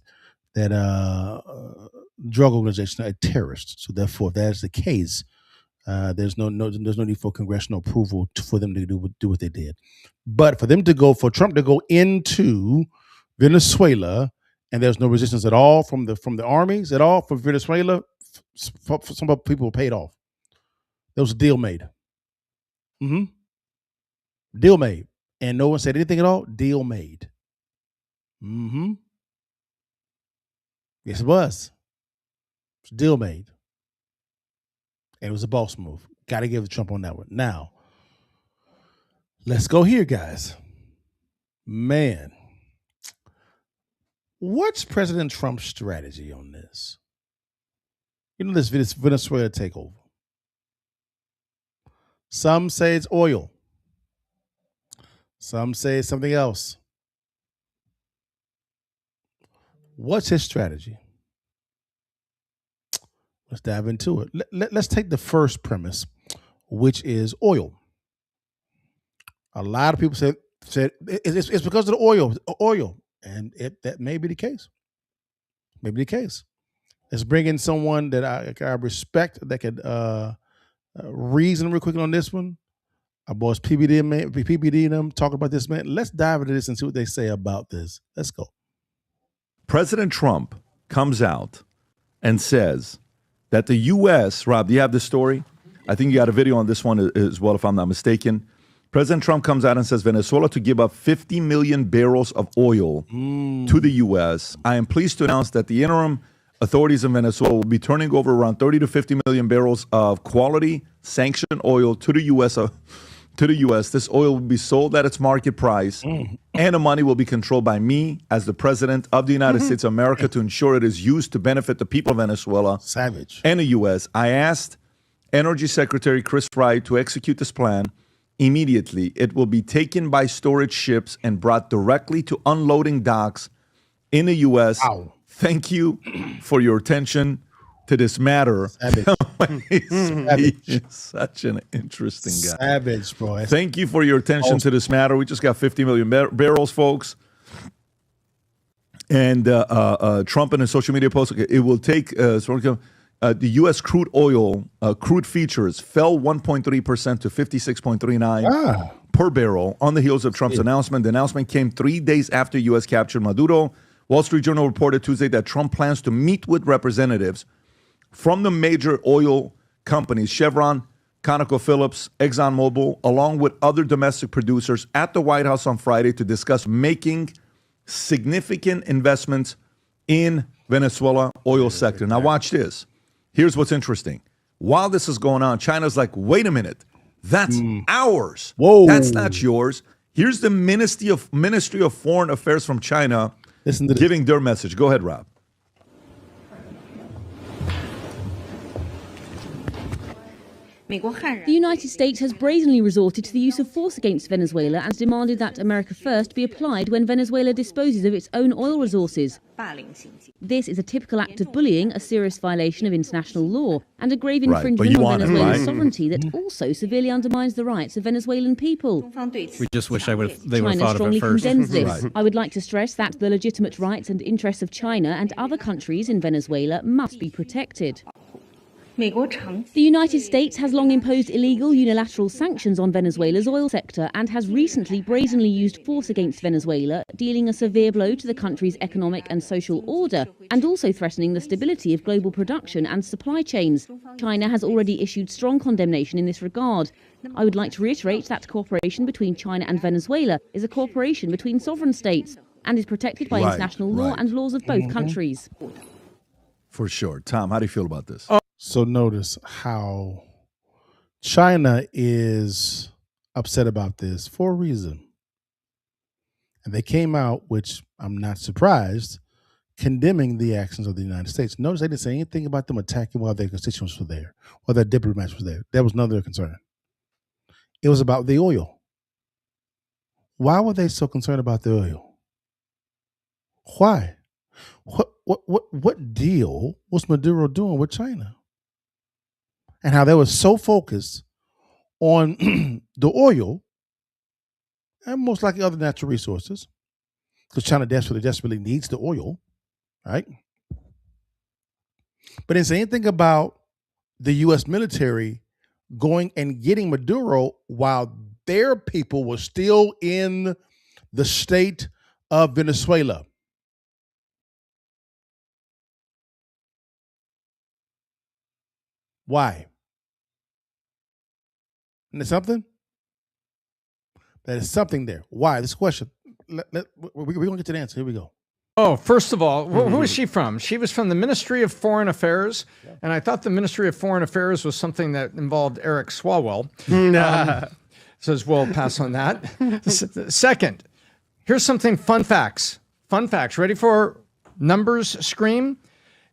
Speaker 3: drug organization a terrorist. So therefore, if that's the case, there's no need for congressional approval for them to do what they did. But for Trump to go into Venezuela, and there's no resistance at all from the armies at all for Venezuela, some people were paid off. There was a deal made. Deal made. And no one said anything at all. Deal made. Mm-hmm. Yes, it was. It was a deal made. And it was a boss move. Got to give Trump on that one. Now, let's go here, guys. Man, what's President Trump's strategy on this? You know, this Venezuela takeover. Some say it's oil. Some say it's something else. What's his strategy? Let's dive into it. Let's take the first premise, which is oil. A lot of people said it's because of the oil, and that may be the case. Maybe the case. Let's bring in someone that I respect that could reason real quick on this one. Our boys PBD and them talking about this, man. Let's dive into this and see what they say about this. Let's go.
Speaker 10: President Trump comes out and says that the U.S., Rob, do you have this story? I think you got a video on this one as well, if I'm not mistaken. President Trump comes out and says Venezuela to give up 50 million barrels of oil to the U.S. I am pleased to announce that the interim authorities in Venezuela will be turning over around 30 to 50 million barrels of quality sanctioned oil to the U.S. This oil will be sold at its market price, and the money will be controlled by me as the president of the United States of America to ensure it is used to benefit the people of Venezuela and the U.S. I asked Energy Secretary Chris Wright to execute this plan immediately. It will be taken by storage ships and brought directly to unloading docks in the U.S. Wow. Thank you for your attention to this matter. He's such an interesting guy.
Speaker 3: Savage, bro.
Speaker 10: Thank you for your attention to this matter. We just got 50 million barrels, folks. And Trump in a social media post, it will take the U.S. crude oil, crude futures fell 1.3% to 56.39 per barrel on the heels of Trump's announcement. The announcement came 3 days after U.S. captured Maduro. Wall Street Journal reported Tuesday that Trump plans to meet with representatives from the major oil companies, Chevron, ConocoPhillips, ExxonMobil, along with other domestic producers at the White House on Friday to discuss making significant investments in Venezuela oil sector. Now watch this. Here's what's interesting. While this is going on, China's like, wait a minute, that's ours.
Speaker 3: Whoa.
Speaker 10: That's not yours. Here's the Ministry of Foreign Affairs from China giving their message. Go ahead, Rob.
Speaker 20: The United States has brazenly resorted to the use of force against Venezuela and demanded that America First be applied when Venezuela disposes of its own oil resources. This is a typical act of bullying, a serious violation of international law, and a grave infringement on Venezuela's sovereignty that also severely undermines the rights of Venezuelan people.
Speaker 21: We just wish they would have thought of it first.
Speaker 20: China strongly condemns this. I would like to stress that the legitimate rights and interests of China and other countries in Venezuela must be protected. The United States has long imposed illegal unilateral sanctions on Venezuela's oil sector and has recently brazenly used force against Venezuela, dealing a severe blow to the country's economic and social order and also threatening the stability of global production and supply chains. China has already issued strong condemnation in this regard. I would like to reiterate that cooperation between China and Venezuela is a cooperation between sovereign states and is protected by international law and laws of both countries.
Speaker 10: For sure. Tom, how do you feel about this?
Speaker 3: So notice how China is upset about this for a reason. And they came out, which I'm not surprised, condemning the actions of the United States. Notice they didn't say anything about them attacking while their constituents were there, or their diplomats were there. That was none of their concern. It was about the oil. Why were they so concerned about the oil? Why? What deal was Maduro doing with China? And how they were so focused on the oil and most likely other natural resources, because China desperately needs the oil, right? But didn't say anything about the U.S. military going and getting Maduro while their people were still in the state of Venezuela. Why? And there's something? That is something there. Why? This question. we're going to get to the answer. Here we go.
Speaker 1: Oh, first of all, who is she from? She was from the Ministry of Foreign Affairs, and I thought the Ministry of Foreign Affairs was something that involved Eric Swalwell. Says we'll pass on that. Second, here's something fun facts. Fun facts. Ready for numbers scream?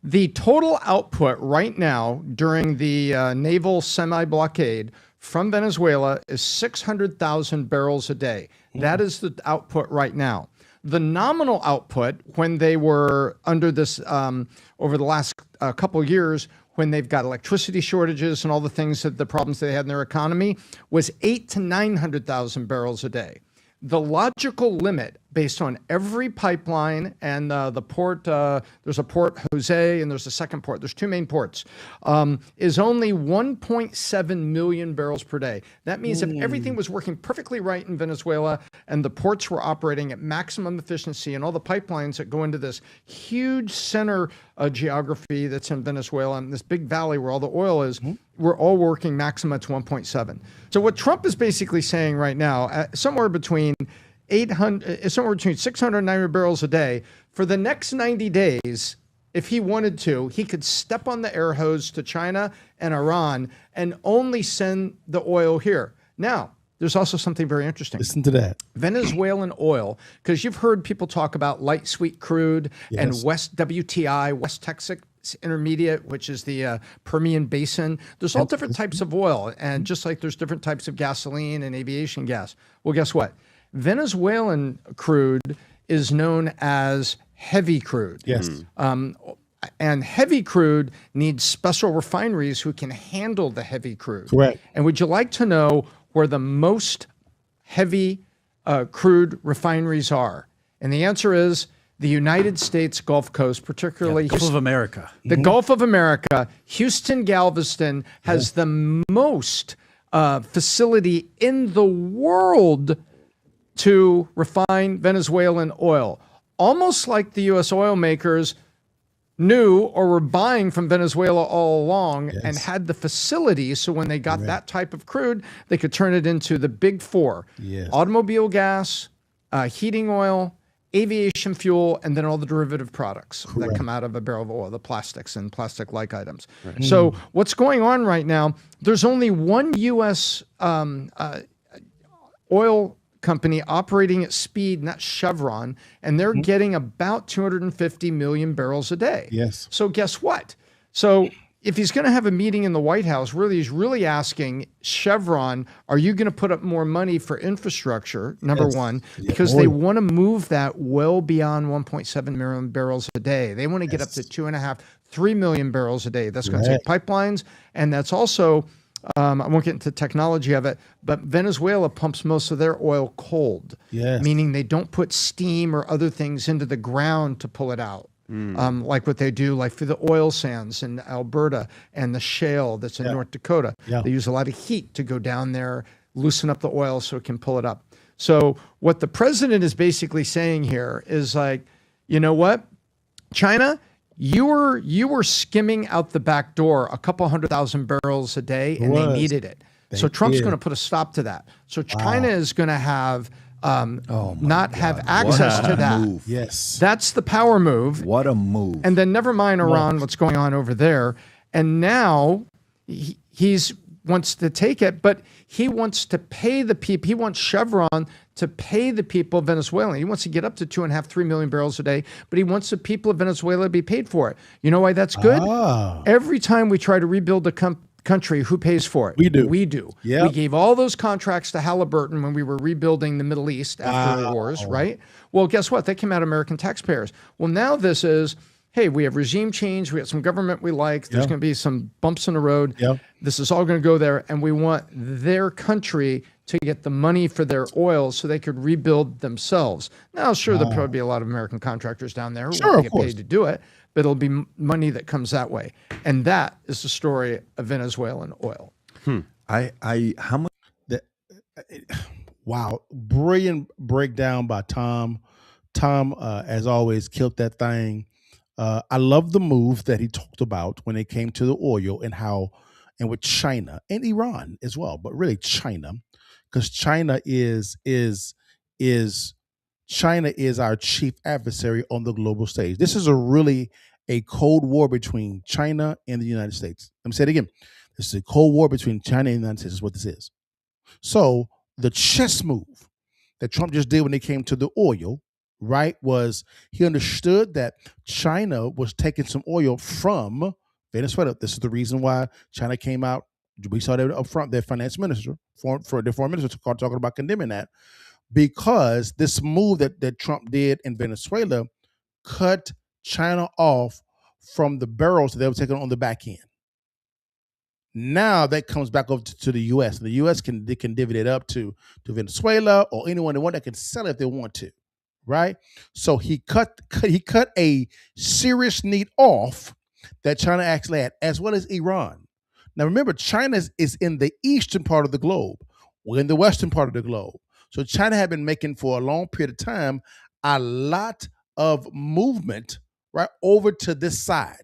Speaker 1: The total output right now during the naval semi-blockade from Venezuela is 600,000 barrels a day. That is the output right now. The nominal output when they were under this over the last couple of years, when they've got electricity shortages and all the things that the problems they had in their economy, was 800,000 to 900,000 barrels a day. The logical limit, based on every pipeline and the port, there's a Port Jose and there's a second port. There's two main ports, is only 1.7 million barrels per day. That means if everything was working perfectly right in Venezuela and the ports were operating at maximum efficiency and all the pipelines that go into this huge center geography that's in Venezuela and this big valley where all the oil is, we're all working maximum at 1.7. So what Trump is basically saying right now, somewhere between 600 and 900 barrels a day for the next 90 days, if he wanted to, he could step on the air hose to China and Iran and only send the oil here. Now, there's also something very interesting.
Speaker 3: Listen to that.
Speaker 1: Venezuelan oil, because you've heard people talk about light sweet crude and West WTI, West Texas Intermediate, which is the Permian Basin. There's all different types of oil, and just like there's different types of gasoline and aviation gas. Well, guess what? Venezuelan crude is known as heavy crude.
Speaker 3: Yes.
Speaker 1: And heavy crude needs special refineries who can handle the heavy crude.
Speaker 3: Correct.
Speaker 1: And would you like to know where the most heavy crude refineries are? And the answer is the United States Gulf Coast, particularly
Speaker 21: Gulf of America.
Speaker 1: The Gulf of America, Houston, Galveston has the most facility in the world to refine Venezuelan oil. Almost like the U.S. oil makers knew or were buying from Venezuela all along and had the facilities, so when they got that type of crude, they could turn it into the big four. Automobile gas, heating oil, aviation fuel, and then all the derivative products that come out of a barrel of oil, the plastics and plastic-like items. So what's going on right now, there's only one U.S. Oil company operating at speed, and that's Chevron, and they're getting about 250 million barrels a day.
Speaker 3: Yes.
Speaker 1: So guess what? So if he's going to have a meeting in the White House, really, he's really asking Chevron, are you going to put up more money for infrastructure, number one, because they want to move that well beyond 1.7 million barrels a day. They want to get up to 2.5, 3 million barrels a day. That's going to take pipelines, and that's also, I won't get into technology of it, but Venezuela pumps most of their oil cold, meaning they don't put steam or other things into the ground to pull it out. Like what they do, like for the oil sands in Alberta and the shale that's in North Dakota. They use a lot of heat to go down there, loosen up the oil so it can pull it up. So what the president is basically saying here is like, you know what, China, you were skimming out the back door a couple 100,000 barrels a day, and they needed it. So Trump's going to put a stop to that. So China is going to have not have access to that.
Speaker 3: Move. Yes.
Speaker 1: That's the power move.
Speaker 22: What a move.
Speaker 1: And then never mind Iran, what's going on over there. And now he's wants to take it, but he wants to pay the people. He wants Chevron to pay the people of Venezuela. He wants to get up to 2.5, 3 million barrels a day, but he wants the people of Venezuela to be paid for it. You know why that's good? Every time we try to rebuild the country, who pays for it?
Speaker 3: We do.
Speaker 1: We do. Yep. We gave all those contracts to Halliburton when we were rebuilding the Middle East after the wars, right? Well, guess what? They came out of American taxpayers. Well, now this is, hey, we have regime change. We have some government we like. There's going to be some bumps in the road. This is all going to go there. And we want their country to get the money for their oil so they could rebuild themselves. Now, sure, there'll probably be a lot of American contractors down there who won't get paid to do it, but it'll be money that comes that way. And that is the story of Venezuelan oil.
Speaker 22: How much?
Speaker 3: Wow. Brilliant breakdown by Tom. Tom, as always, killed that thing. I love the move that he talked about when it came to the oil and how, and with China and Iran as well, but really China, because China is China is our chief adversary on the global stage. This is a Cold War between China and the United States. Let me say it again. This is a Cold War between China and the United States is what this is. So the chess move that Trump just did when it came to the oil, right, was he understood that China was taking some oil from Venezuela. This is the reason why China came out. We saw that up front, their finance minister, the foreign minister, talking about condemning that, because this move that Trump did in Venezuela cut China off from the barrels that they were taking on the back end. Now that comes back over to the U.S. The U.S. can divvy it up to Venezuela or anyone they want that can sell it if they want to, right? So he cut a serious need off that China actually had, as well as Iran. Now remember, China is in the eastern part of the globe. We're in the western part of the globe. So China had been making for a long period of time a lot of movement right over to this side.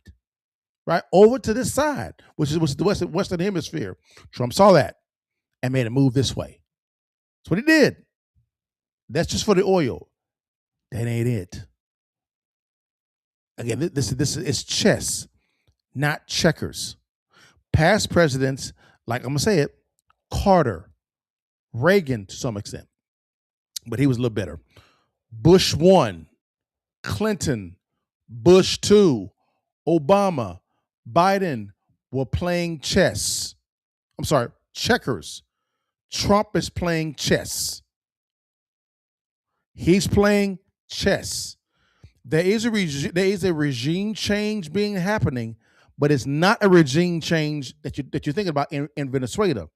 Speaker 3: Right over to this side, which is the Western Hemisphere. Trump saw that and made a move this way. That's what he did. That's just for the oil. That ain't it. Again, this is chess, not checkers. Past presidents, like I'm gonna say it, Carter, Reagan to some extent, but he was a little better. Bush 1, Clinton, Bush 2, Obama, Biden were playing chess. I'm sorry, checkers. Trump is playing chess. He's playing chess. There is a regime change happening, but it's not a regime change that you're thinking about in Venezuela.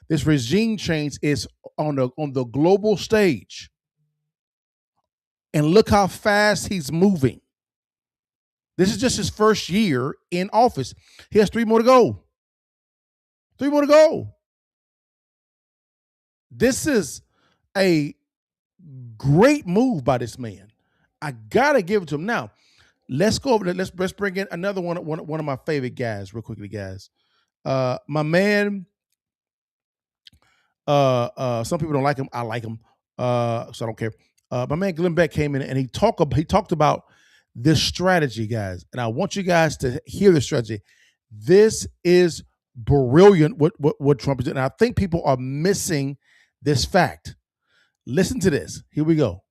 Speaker 3: This regime change is on the global stage. And look how fast he's moving. This is just his first year in office. He has 3 more to go. 3 more to go. This is a great move by this man. I gotta give it to him. Now, let's go over there. Let's bring in another one of my favorite guys, real quickly, guys. My man. Some people don't like him. I like him. So I don't care. My man Glenn Beck came in and he talked about this strategy, guys, and I want you guys to hear the strategy. This is brilliant what Trump is doing. And I think people are missing this fact. Listen to this. Here we go.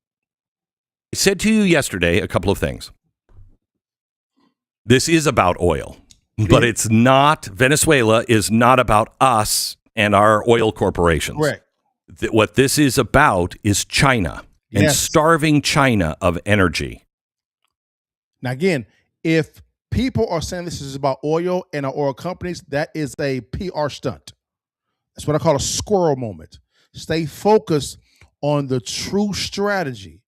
Speaker 2: I said to you yesterday a couple of things. This is about oil, but it's not. Venezuela is not about us and our oil corporations.
Speaker 3: Correct.
Speaker 2: What this is about is China and starving China of energy.
Speaker 3: Now, again, if people are saying this is about oil and our oil companies, that is a PR stunt. That's what I call a squirrel moment. Stay focused on the true strategy.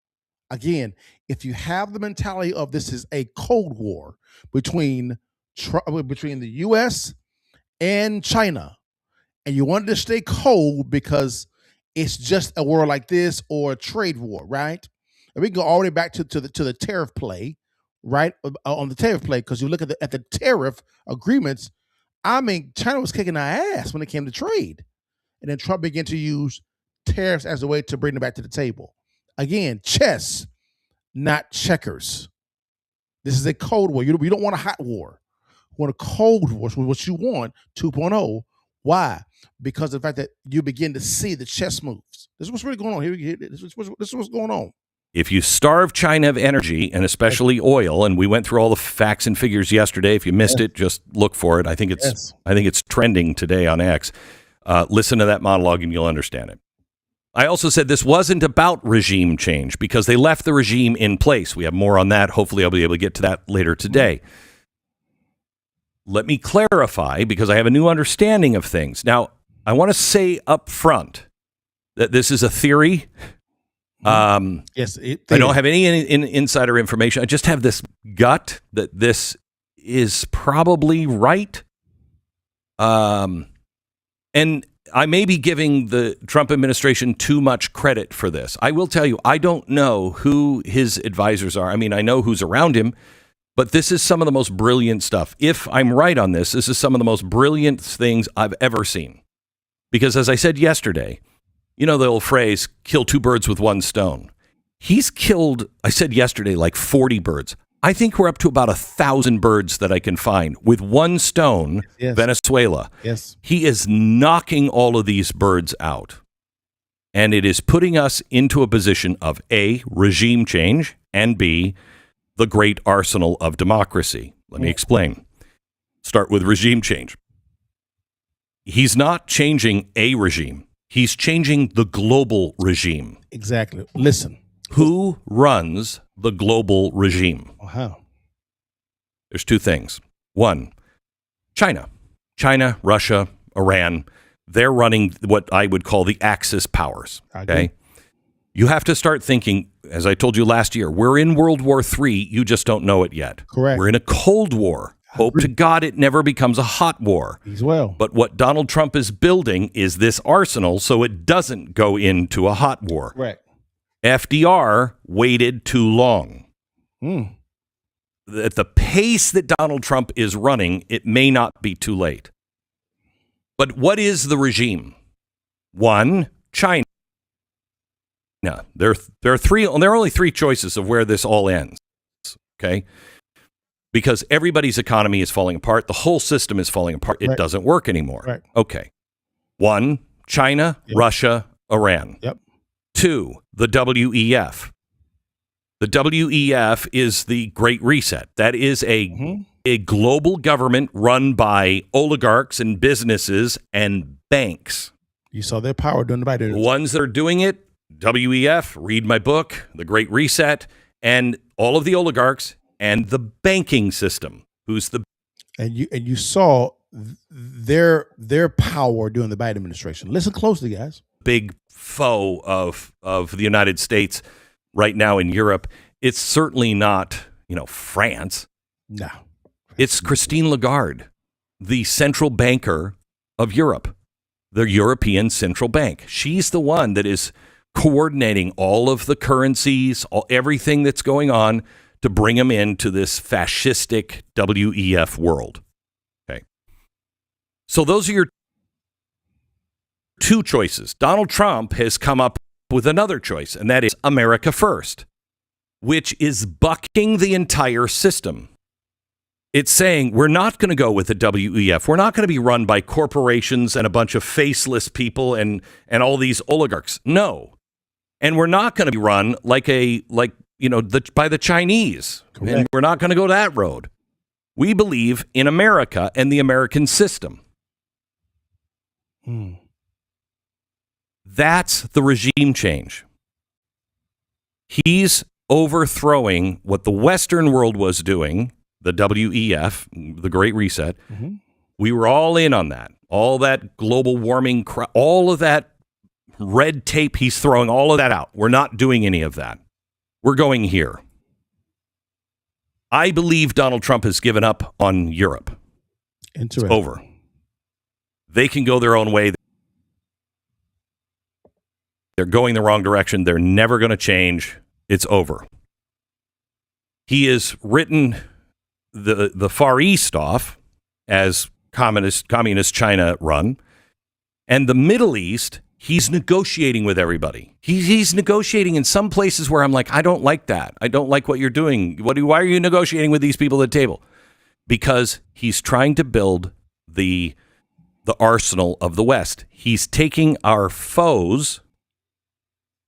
Speaker 3: Again, if you have the mentality of this is a Cold War between the U.S. and China, and you want to stay cold because it's just a war like this or a trade war, right? And we can go all the way back to the tariff play. Right on the tariff play, because you look at the tariff agreements. I mean, China was kicking our ass when it came to trade, and then Trump began to use tariffs as a way to bring them back to the table. Again, chess, not checkers. This is a Cold War. You don't want a hot war. You want a Cold War. What you want, 2.0. Why? Because of the fact that you begin to see the chess moves. This is what's really going on here. This is what's going on.
Speaker 2: If you starve China of energy, and especially oil, and we went through all the facts and figures yesterday. If you missed it, just look for it. I think it's trending today on X. Listen to that monologue and you'll understand it. I also said this wasn't about regime change because they left the regime in place. We have more on that. Hopefully I'll be able to get to that later today. Let me clarify because I have a new understanding of things. Now, I want to say up front that this is a theory.
Speaker 3: Yes,
Speaker 2: I don't have any insider information. I just have this gut that this is probably right. And I may be giving the Trump administration too much credit for this. I will tell you, I don't know who his advisors are. I mean, I know who's around him, but this is some of the most brilliant stuff. If I'm right on this, this is some of the most brilliant things I've ever seen. Because as I said yesterday, you know the old phrase, kill 2 birds with 1 stone. He's killed, I said yesterday, like 40 birds. I think we're up to about 1,000 birds that I can find with one stone, Venezuela.
Speaker 3: Yes.
Speaker 2: He is knocking all of these birds out. And it is putting us into a position of A, regime change, and B, the great arsenal of democracy. Let me explain. Start with regime change. He's not changing a regime. He's changing the global regime.
Speaker 3: Exactly. Listen.
Speaker 2: Who runs the global regime?
Speaker 3: How?
Speaker 2: There's two things. One, China. China, Russia, Iran. They're running what I would call the Axis powers. Okay. You have to start thinking, as I told you last year, we're in World War III. You just don't know it yet.
Speaker 3: Correct.
Speaker 2: We're in a Cold War. Hope to God it never becomes a hot war.
Speaker 3: As well.
Speaker 2: But what Donald Trump is building is this arsenal so it doesn't go into a hot war.
Speaker 3: Right.
Speaker 2: FDR waited too long. At the pace that Donald Trump is running, it may not be too late. But what is the regime? One, China. There are only three choices of where this all ends. Okay? Because everybody's economy is falling apart. The whole system is falling apart. It doesn't work anymore.
Speaker 3: Right.
Speaker 2: Okay. One, China, Russia, Iran.
Speaker 3: Yep.
Speaker 2: Two, the WEF. The WEF is the Great Reset. That is a global government run by oligarchs and businesses and banks.
Speaker 3: You saw their power during the Biden.
Speaker 2: The ones that are doing it, WEF, read my book, The Great Reset, and all of the oligarchs and the banking system.
Speaker 3: And you saw their power during the Biden administration. Listen closely, guys.
Speaker 2: Big foe of the United States right now in Europe. It's certainly not, France.
Speaker 3: No.
Speaker 2: It's Christine Lagarde, the central banker of Europe, the European Central Bank. She's the one that is coordinating all of the currencies, everything that's going on to bring them into this fascistic WEF world. Okay. So those are your two choices. Donald Trump has come up with another choice, and that is America First, which is bucking the entire system. It's saying we're not going to go with the WEF. We're not going to be run by corporations and a bunch of faceless people and all these oligarchs. No. And we're not going to be run by the Chinese.
Speaker 3: Correct.
Speaker 2: And we're not going to go that road. We believe in America and the American system. That's the regime change. He's overthrowing what the Western world was doing, the WEF, the Great Reset. We were all in on that. All that global warming, all of that red tape, he's throwing all of that out. We're not doing any of that. We're going here. I believe Donald Trump has given up on Europe. It's over. They can go their own way. They're going the wrong direction. They're never going to change. It's over. He has written the Far East off as communist China run, and the Middle East, he's negotiating with everybody. He's negotiating in some places where I'm like, I don't like that. I don't like what you're doing. Why are you negotiating with these people at the table? Because he's trying to build the arsenal of the West. He's taking our foes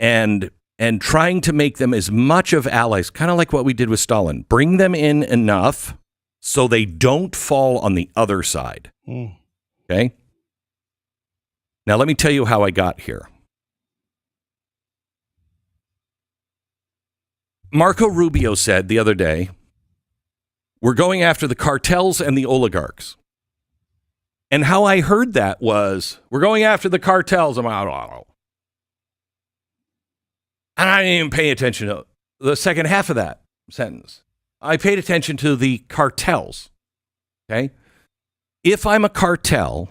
Speaker 2: and trying to make them as much of allies, kind of like what we did with Stalin. Bring them in enough so they don't fall on the other side. Okay? Now, let me tell you how I got here. Marco Rubio said the other day, we're going after the cartels and the oligarchs. And how I heard that was, we're going after the cartels. I'm out. And I didn't even pay attention to the second half of that sentence. I paid attention to the cartels. Okay? If I'm a cartel,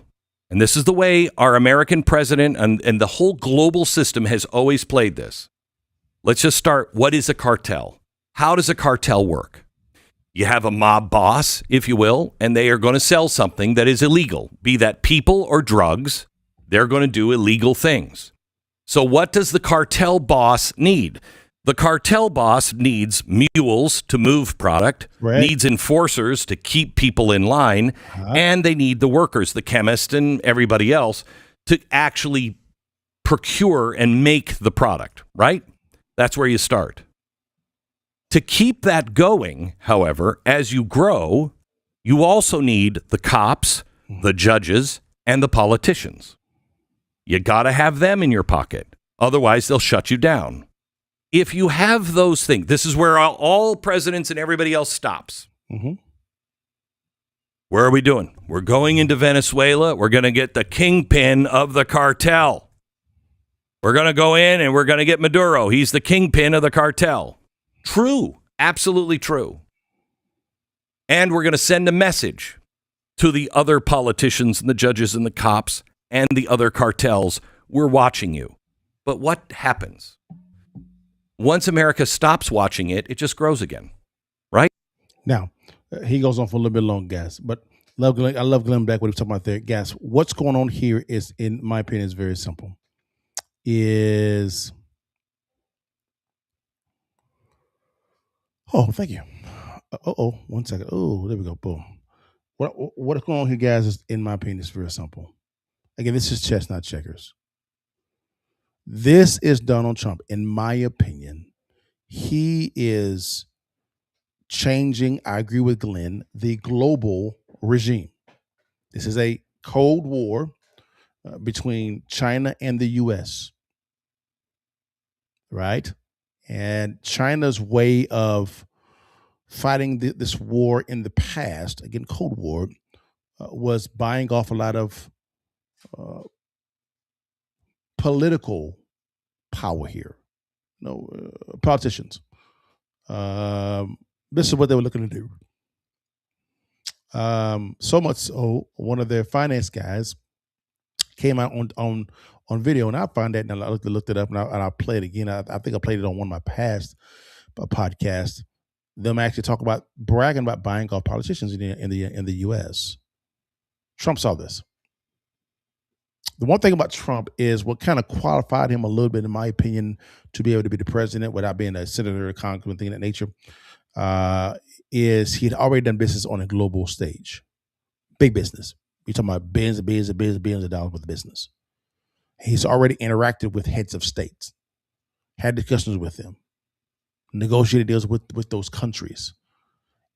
Speaker 2: and this is the way our American president and the whole global system has always played this. Let's just start. What is a cartel? How does a cartel work? You have a mob boss, if you will, and they are going to sell something that is illegal, be that people or drugs. They're going to do illegal things. So what does the cartel boss need? The cartel boss needs mules to move product, needs enforcers to keep people in line, and they need the workers, the chemists and everybody else, to actually procure and make the product, right? That's where you start. To keep that going, however, as you grow, you also need the cops, the judges, and the politicians. You got to have them in your pocket. Otherwise, they'll shut you down. If you have those things, this is where all presidents and everybody else stops.
Speaker 3: Mm-hmm.
Speaker 2: Where are we doing? We're going into Venezuela. We're going to get the kingpin of the cartel. We're going to go in and we're going to get Maduro. He's the kingpin of the cartel. True. Absolutely true. And we're going to send a message to the other politicians and the judges and the cops and the other cartels. We're watching you. But what happens? Once America stops watching it, it just grows again, right?
Speaker 3: Now, he goes on for a little bit long, guys. But I love Glenn Beck, what he was talking about there. Guys, what's going on here is, in my opinion, is very simple. Oh, thank you. One second. Oh, there we go. Boom. What's going on here, guys, is, in my opinion, is very simple. Again, this is chess, not checkers. This is Donald Trump. In my opinion, he is changing, I agree with Glenn, the global regime. This is a Cold War between China and the U.S., right? And China's way of fighting this war in the past, again, Cold War, was buying off a lot of political power here. Politicians. This is what they were looking to do. So much so, one of their finance guys came out on video, and I found that, and I looked it up, and I played it again. I think I played it on one of my past podcasts. Them actually talk about bragging about buying off politicians in the U.S. Trump saw this. The one thing about Trump is what kind of qualified him a little bit, in my opinion, to be able to be the president without being a senator or congressman, thing of that nature, is he had already done business on a global stage. Big business. You're talking about billions of dollars worth of business. He's already interacted with heads of states, had discussions with them, negotiated deals with those countries.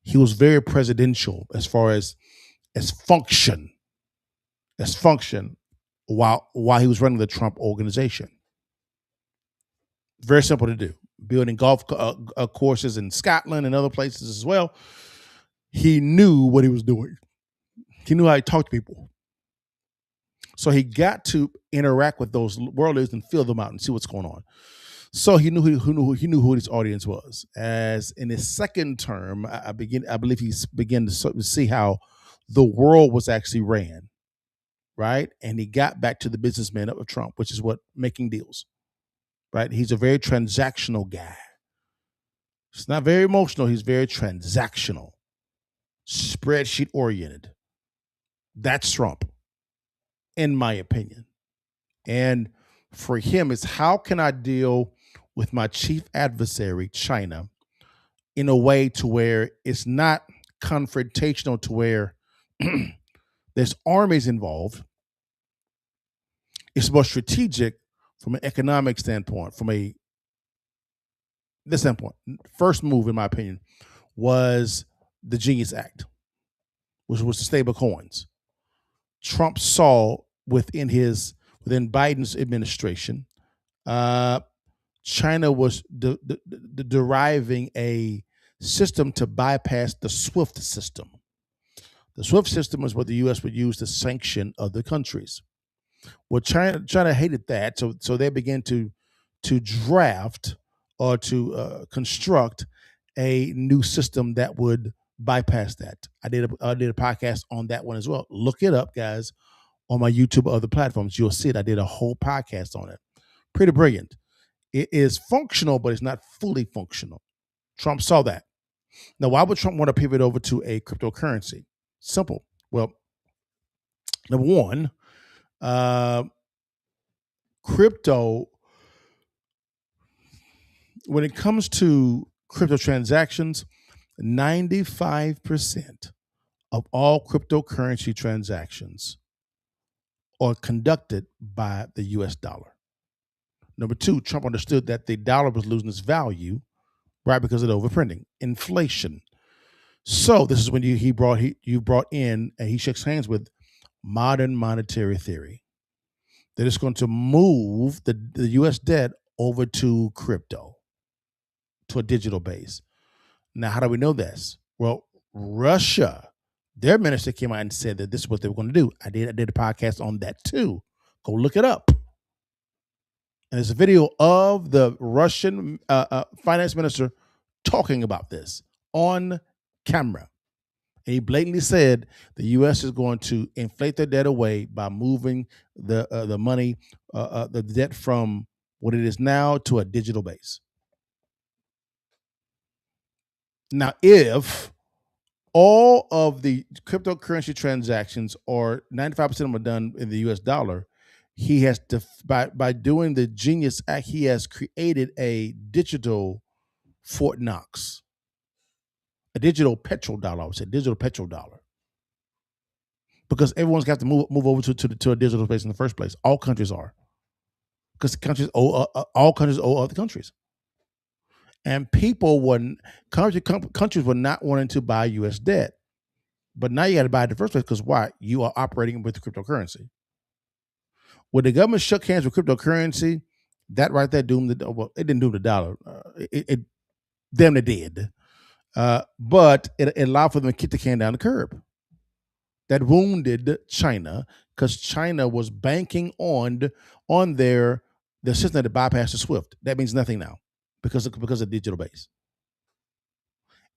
Speaker 3: He was very presidential as far as function while he was running the Trump organization. Very simple to do. Building golf courses in Scotland and other places as well. He knew what he was doing. He knew how to talk to people. So he got to interact with those world leaders and feel them out and see what's going on. So he knew who his audience was. As in his second term, I believe he began to see how the world was actually ran, right? And he got back to the businessman of Trump, which is what making deals, right? He's a very transactional guy. He's not very emotional. He's very transactional, spreadsheet oriented. That's Trump, in my opinion. And for him, it's how can I deal with my chief adversary, China, in a way to where it's not confrontational, to where there's armies involved. It's more strategic from an economic standpoint, this standpoint. First move, in my opinion, was the Genius Act, which was the stable coins. Trump saw within Biden's administration, China was deriving a system to bypass the SWIFT system. The SWIFT system is what the U.S. would use to sanction other countries. Well, China hated that, so they began to draft or to construct a new system that would bypass that. I did a podcast on that one as well. Look it up, guys, on my YouTube or other platforms. You'll see it. I did a whole podcast on it. Pretty brilliant. It is functional, but it's not fully functional. Trump saw that. Now, why would Trump want to pivot over to a cryptocurrency? Simple. Well, number one, crypto when it comes to crypto transactions, 95% of all cryptocurrency transactions are conducted by the US dollar. Number two, Trump understood that the dollar was losing its value, right, because of the overprinting, inflation. So this is when you brought in, and he shakes hands with modern monetary theory, that it's going to move the U.S. debt over to crypto, to a digital base. Now, how do we know this? Well, Russia, their minister came out and said that this is what they were going to do. I did a podcast on that too. Go look it up. And there's a video of the Russian finance minister talking about this on camera. And he blatantly said the U.S. is going to inflate their debt away by moving the money, the debt from what it is now to a digital base. Now, if all of the cryptocurrency transactions, or 95% of them, are done in the U.S. dollar, he has to, by doing the Genius Act, he has created a digital Fort Knox. A digital petrodollar, I would say, digital petrodollar. Because everyone's got to move over to a digital space in the first place. All countries are. Because all countries owe other countries. And countries were not wanting to buy U.S. debt. But now you got to buy it in the first place, because why? You are operating with cryptocurrency. When the government shook hands with cryptocurrency, that right there doomed it didn't doom the dollar. It damn it did. But it allowed for them to kick the can down the curb. That wounded China, because China was banking on their system to bypass the SWIFT. That means nothing now because of digital base.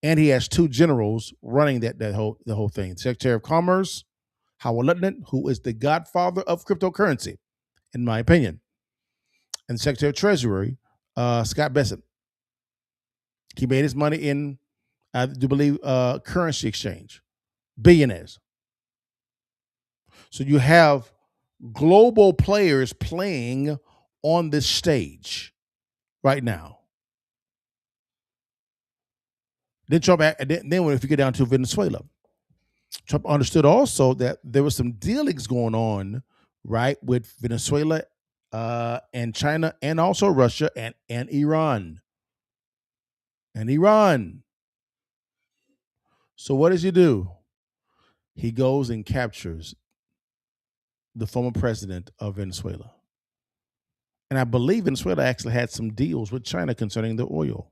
Speaker 3: And he has two generals running the whole thing. Secretary of Commerce, Howard Lutnick, who is the godfather of cryptocurrency, in my opinion, and Secretary of Treasury, Scott Bessent. He made his money in, I do believe, currency exchange, billionaires. So you have global players playing on this stage right now. Then Trump, if you get down to Venezuela, Trump understood also that there was some dealings going on, right, with Venezuela and China, and also Russia and Iran. So what does he do? He goes and captures the former president of Venezuela. And I believe Venezuela actually had some deals with China concerning the oil.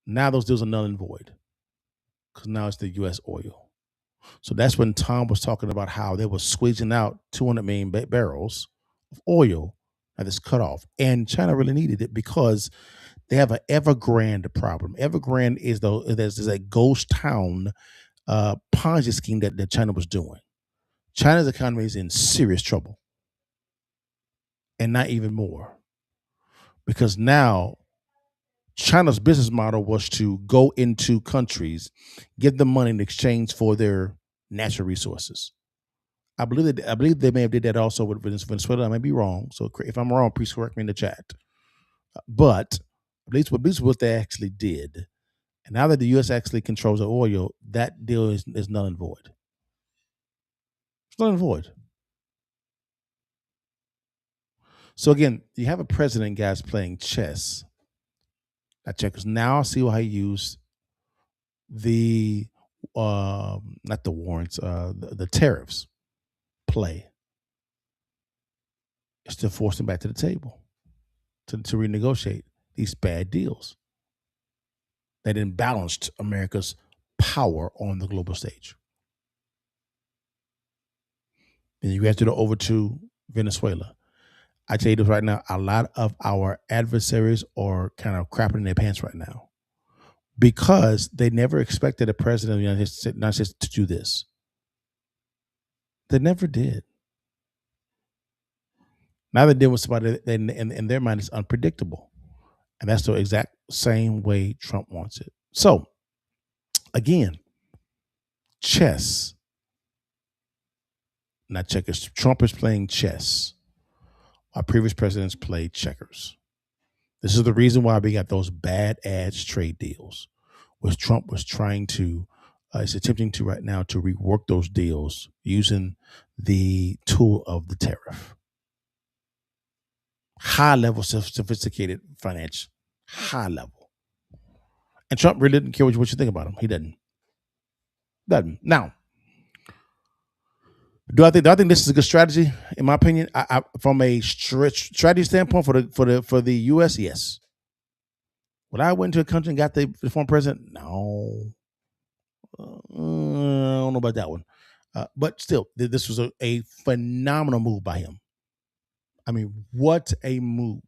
Speaker 3: Now those deals are null and void, because now it's the U.S. oil. So that's when Tom was talking about how they were squeezing out 200 million barrels of oil at this cutoff. And China really needed it because they have an Evergrande problem. Evergrande is there's a ghost town Ponzi scheme that China was doing. China's economy is in serious trouble. And not even more. Because now China's business model was to go into countries, give them money in exchange for their natural resources. I believe they may have did that also with Venezuela. I may be wrong. So if I'm wrong, please correct me in the chat. But at least what they actually did. And now that the U.S. actually controls the oil, that deal is null and void. It's null and void. So again, you have a president, guys, playing chess. Not checkers. Now see how he used the not the warrants, the tariffs play. It's to force them back to the table to renegotiate these bad deals that imbalanced America's power on the global stage. And you have to go over to Venezuela. I tell you this right now, a lot of our adversaries are kind of crapping in their pants right now because they never expected a president of the United States to do this. They never did. Now they're dealing with somebody that in their mind is unpredictable. And that's the exact same way Trump wants it. So, again, chess, not checkers. Trump is playing chess. Our previous presidents played checkers. This is the reason why we got those bad ass trade deals, which Trump was trying to, is attempting to right now to rework those deals using the tool of the tariff. High level, sophisticated finance, high level. And Trump really didn't care what you think about him. He didn't. Now, do I think this is a good strategy? In my opinion, I from a strategy standpoint for the U.S., yes. Would I went to a country and got the former president? No. I don't know about that one. But still, this was a phenomenal move by him. I mean, what a move.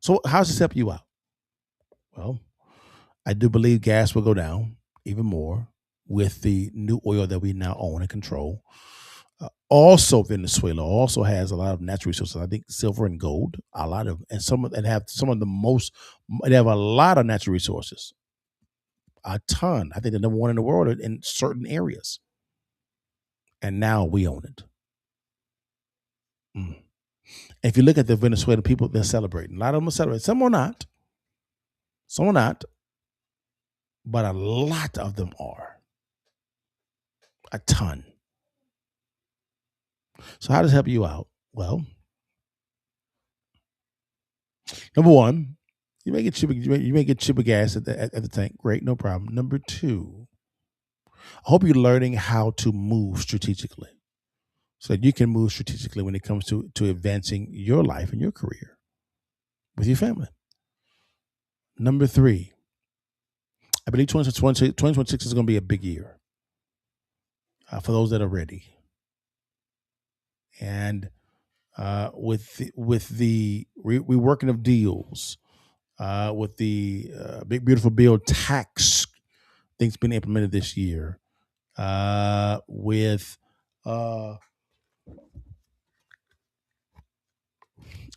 Speaker 3: So how does this help you out? Well, I do believe gas will go down even more with the new oil that we now own and control. Also, Venezuela also has a lot of natural resources. I think silver and gold, a lot of, and they have a lot of natural resources. A ton. I think they're number one in the world in certain areas. And now we own it. If you look at the Venezuelan people, they're celebrating. A lot of them are celebrating. Some are not. But a lot of them are. A ton. So how does it help you out? Well, number one, you may get cheaper gas at the tank. Great, no problem. Number two, I hope you're learning how to move strategically so that you can move strategically when it comes to advancing your life and your career with your family. Number three, I believe 2026 is going to be a big year for those that are ready. And with the reworking of deals, with the big beautiful bill tax things being implemented this year, with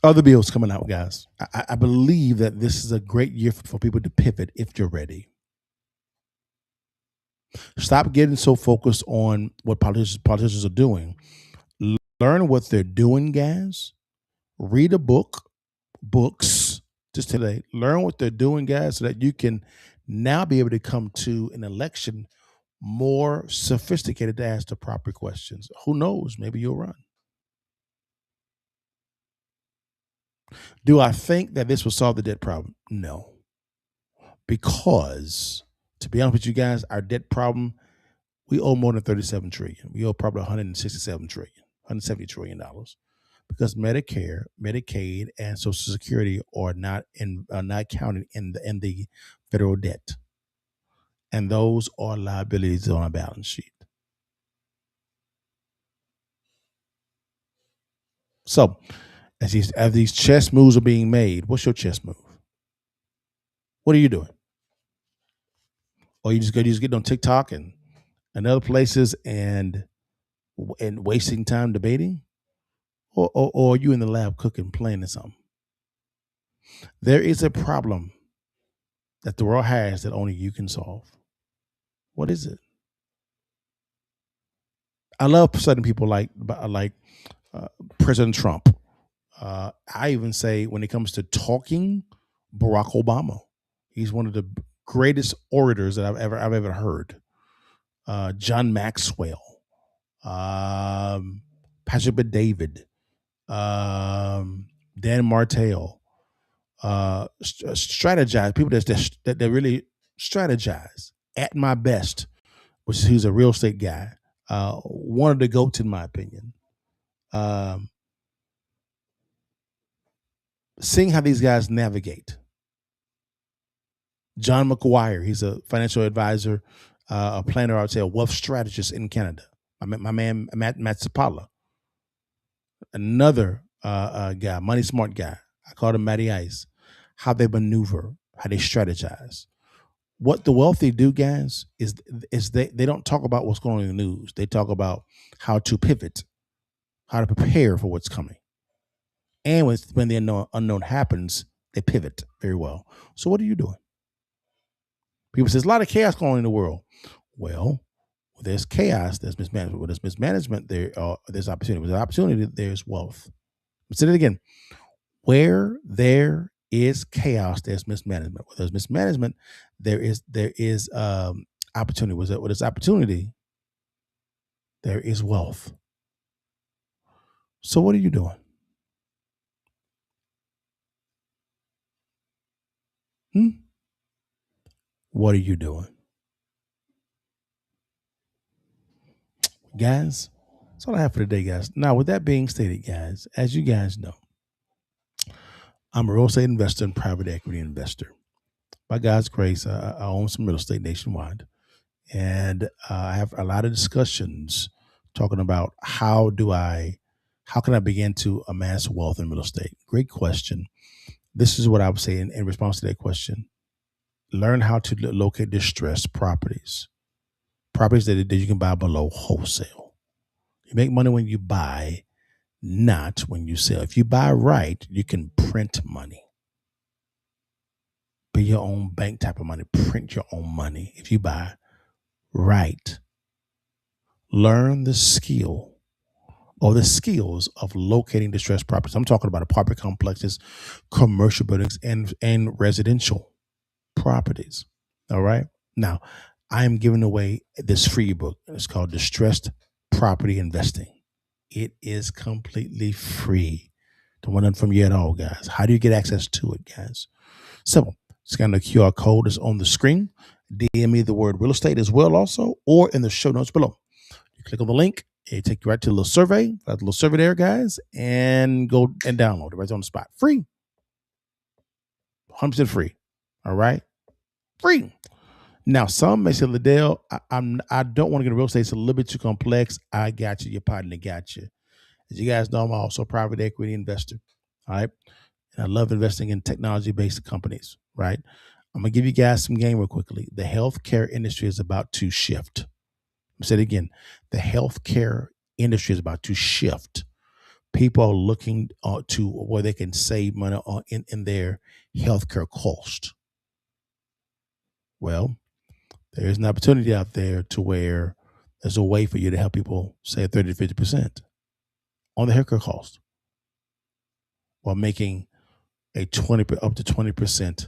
Speaker 3: other bills coming out, guys, I believe that this is a great year for people to pivot if you're ready. Stop getting so focused on what politicians are doing. Learn what they're doing, guys. Read books just today. Learn what they're doing, guys, so that you can now be able to come to an election more sophisticated to ask the proper questions. Who knows? Maybe you'll run. Do I think that this will solve the debt problem? No. Because, to be honest with you guys, our debt problem, we owe more than $37 trillion. We owe probably $167 trillion. $170 trillion because Medicare, Medicaid, and Social Security are not counted in the federal debt, and those are liabilities on our balance sheet. So, as these chess moves are being made, what's your chess move? What are you doing? Or you just get on TikTok and other places and wasting time debating? Or are you in the lab cooking, playing something? There is a problem that the world has that only you can solve. What is it? I love certain people like President Trump. I even say when it comes to talking, Barack Obama. He's one of the greatest orators that I've ever heard. John Maxwell. Patrick Bet-David, Dan Martell, strategize, people that really strategize. At My Best, which he's a real estate guy, one of the GOATs in my opinion. Seeing how these guys navigate. John McGuire, he's a financial advisor, a planner, I would say a wealth strategist in Canada. My man, Matt Zapala. Another guy, money smart guy. I call him Matty Ice. How they maneuver, how they strategize. What the wealthy do, guys, is they don't talk about what's going on in the news. They talk about how to pivot, how to prepare for what's coming. And when the unknown happens, they pivot very well. So what are you doing? People say there's a lot of chaos going on in the world. Well, there's chaos, there's mismanagement. Well, there's mismanagement, there's opportunity. With opportunity, there's wealth. I'll say it again. Where there is chaos, there's mismanagement. Where there's mismanagement, there is opportunity. What is opportunity? There is wealth. So what are you doing? What are you doing? Guys, that's all I have for today, guys. Now, with that being stated, guys, as you guys know, I'm a real estate investor and private equity investor. By God's grace, I own some real estate nationwide. And I have a lot of discussions talking about how can I begin to amass wealth in real estate? Great question. This is what I would say in response to that question. Learn how to locate distressed properties that you can buy below wholesale. You make money when you buy, not when you sell. If you buy right, you can print money. Be your own bank type of money. Print your own money if you buy right. Learn the skill or the skills of locating distressed properties. I'm talking about apartment complexes, commercial buildings, and residential properties. All right. Now, I am giving away this free book. It's called Distressed Property Investing. It is completely free. Don't want nothing from you at all, guys. How do you get access to it, guys? Simple. Scan the QR code is on the screen. DM me the word real estate as well also, or in the show notes below. You click on the link. It take you right to a little survey. Got a little survey there, guys, and go and download it right on the spot. Free. 100% free. All right? Free. Now, some may say, Liddell, I don't want to get into real estate. It's a little bit too complex. I got you. Your partner got you. As you guys know, I'm also a private equity investor. All right? And I love investing in technology-based companies, right? I'm going to give you guys some game real quickly. The healthcare industry is about to shift. I'll say it again. The healthcare industry is about to shift. People are looking to where they can save money in their healthcare cost. Well, there's an opportunity out there to where there's a way for you to help people save 30 to 50% on the healthcare cost while making a up to 20%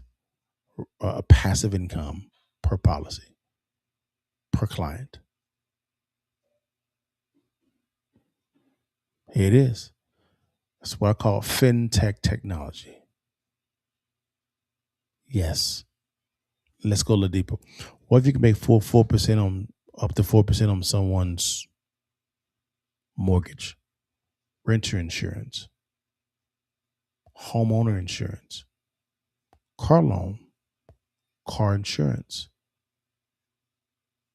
Speaker 3: passive income per policy, per client. Here it is. That's what I call fintech technology. Yes. Let's go a little deeper. What if you can make 4% up to 4% on someone's mortgage, renter insurance, homeowner insurance, car loan, car insurance?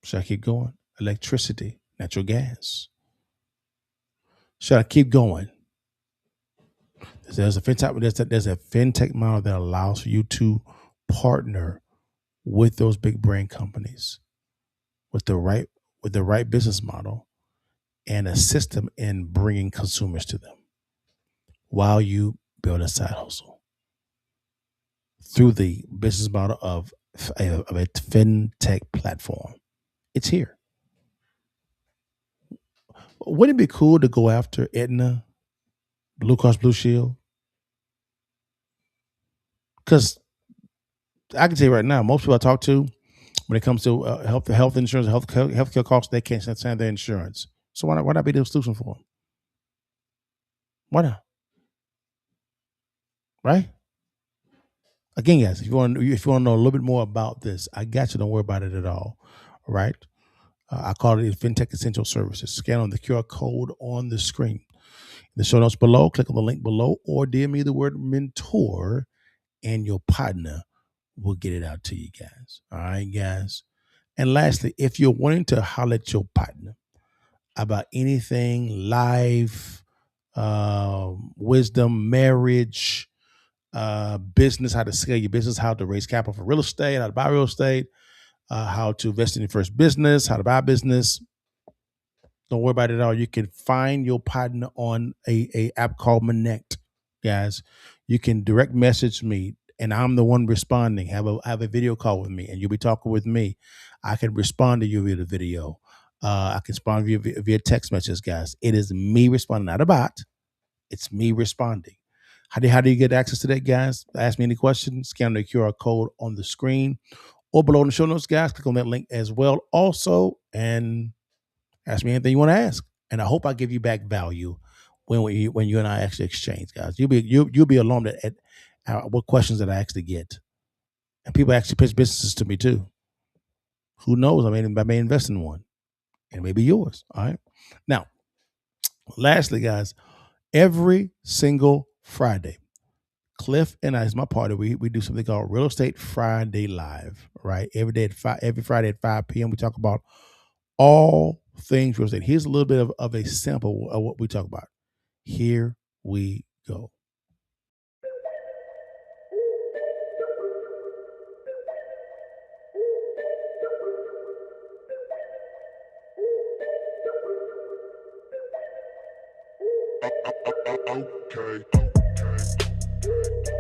Speaker 3: Should I keep going? Electricity, natural gas. Should I keep going? There's a fintech model that allows for you to partner with those big brand companies with the right business model and assist them in bringing consumers to them while you build a side hustle through the business model of a fintech platform. It's here. Wouldn't it be cool to go after Aetna, Blue Cross Blue Shield? Because I can tell you right now, most people I talk to, when it comes to health insurance, healthcare costs, they can't stand their insurance. So why not be the solution for them? Why not? Right? Again, guys, if you want to know a little bit more about this, I got you. Don't worry about it at all. All right? I call it FinTech Essential Services. Scan on the QR code on the screen. In the show notes below, click on the link below, or DM me the word mentor, and your partner will get it out to you guys. All right, guys? And lastly, if you're wanting to holler at your partner about anything, life, wisdom, marriage, business, how to scale your business, how to raise capital for real estate, how to buy real estate, how to invest in your first business, how to buy business, don't worry about it at all. You can find your partner on a app called Connect, guys. You can direct message me, and I'm the one responding. Have a video call with me, and you'll be talking with me. I can respond to you via the video. I can respond via text messages, guys. It is me responding, not a bot. It's me responding. How do you get access to that, guys? Ask me any questions. Scan the QR code on the screen or below in the show notes, guys. Click on that link as well. Also, and ask me anything you want to ask. And I hope I give you back value when you and I actually exchange, guys. You'll be alarmed at what questions that I actually get. And people actually pitch businesses to me too. Who knows? I may invest in one. And maybe yours. All right. Now, lastly, guys, every single Friday, Cliff and I, is my party, we do something called Real Estate Friday Live, right? Every Friday at 5 p.m. we talk about all things real estate. Here's a little bit of a sample of what we talk about. Here we go.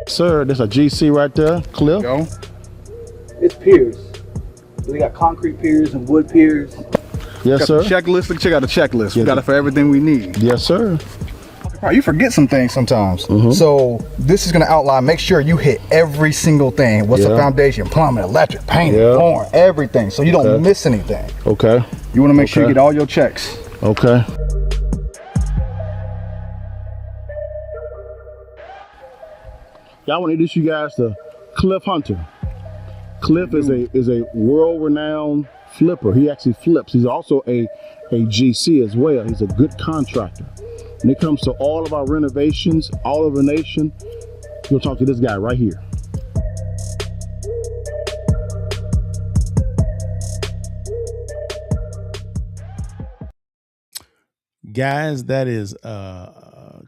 Speaker 3: Sir, there's a GC right there. Cliff. Go.
Speaker 4: It's piers. We got concrete piers and wood piers.
Speaker 3: Yes, sir.
Speaker 4: Checklist. Check out the checklist. We got it for everything we need.
Speaker 3: Yes, sir.
Speaker 4: Right, you forget some things sometimes. So this is going to outline. Make sure you hit every single thing. What's the foundation? Plumbing, electric, painting, flooring, everything. So you don't miss anything.
Speaker 3: Okay.
Speaker 4: You want to make sure you get all your checks.
Speaker 3: Okay. I want to introduce you guys to Cliff Hunter. Cliff is a world-renowned flipper. He actually flips. He's also a GC as well. He's a good contractor. When it comes to all of our renovations, all over the nation, you'll talk to this guy right here. Guys, that is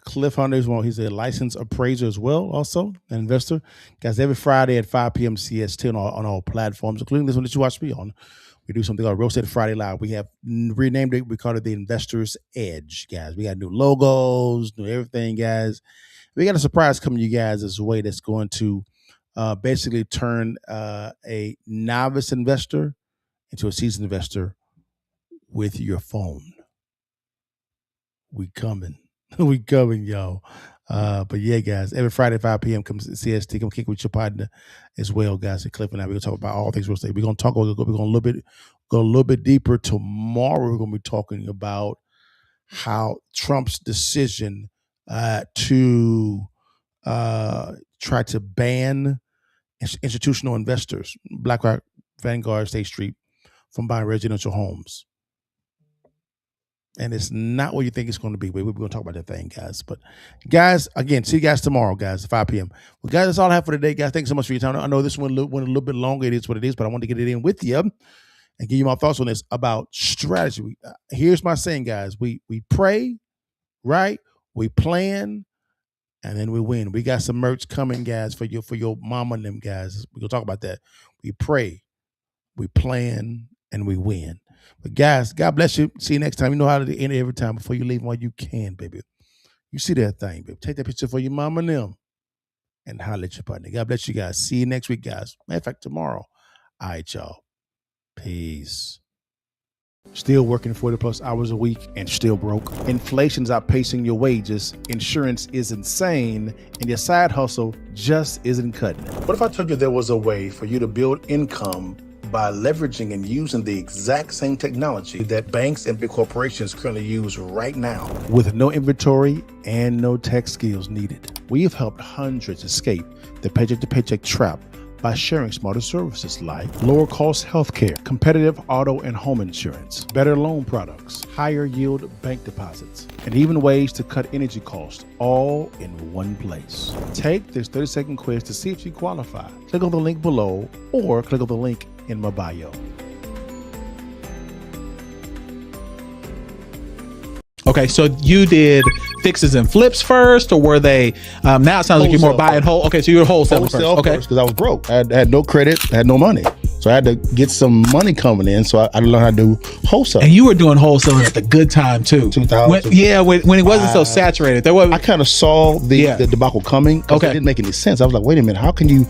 Speaker 3: Cliff Hunter. He's a licensed appraiser as well, also an investor. Guys, every Friday at 5 p.m. CST on all platforms, including this one that you watch me on. We do something called Real Estate Friday Live. We have renamed it. We call it the Investor's Edge, guys. We got new logos, new everything, guys. We got a surprise coming to you guys this way that's going to basically turn a novice investor into a seasoned investor with your phone. We coming. We coming, y'all. But yeah, guys, every Friday at 5 p.m. comes CST. Come kick with your partner as well, guys. And Cliff and I, we're gonna talk about all things real estate. We're gonna go a little bit deeper tomorrow. We're gonna be talking about how Trump's decision to try to ban institutional investors, BlackRock, Vanguard, State Street, from buying residential homes. And it's not what you think it's going to be. We're going to talk about that thing, guys. But, guys, again, see you guys tomorrow, guys, at 5 p.m. Well, guys, that's all I have for today, guys. Thanks so much for your time. I know this one went a little bit longer. It is what it is, but I wanted to get it in with you and give you my thoughts on this about strategy. Here's my saying, guys. We pray, right? We plan, and then we win. We got some merch coming, guys, for your mama and them, guys. We're going to talk about that. We pray, we plan, and we win. But guys, God bless you. See you next time. You know how to end it every time. Before you leave, while you can, baby. You see that thing, baby. Take that picture for your mama and them and holler at your partner. God bless you guys. See you next week, guys. Matter of fact, tomorrow. All right, y'all. Peace. Still working 40+ hours a week and still broke. Inflation's outpacing your wages. Insurance is insane. And your side hustle just isn't cutting it. What if I told you there was a way for you to build income by leveraging and using the exact same technology that banks and big corporations currently use right now, with no inventory and no tech skills needed? We've helped hundreds escape the paycheck-to-paycheck trap by sharing smarter services like lower cost healthcare, competitive auto and home insurance, better loan products, higher yield bank deposits, and even ways to cut energy costs, all in one place. Take this 30-second quiz to see if you qualify. Click on the link below or click on the link in my bio.
Speaker 5: Okay, so you did fixes and flips first, or were they? Now it sounds like you're more buying whole. Okay, so you were wholesaling first. Okay,
Speaker 3: because I was broke. I had no credit, I had no money, so I had to get some money coming in. So I learned how to do wholesale.
Speaker 5: And you were doing wholesaling at the good time too. 2000. When it wasn't so saturated. There was.
Speaker 3: I kind of saw the debacle coming. Okay, it didn't make any sense. I was like, wait a minute, how can you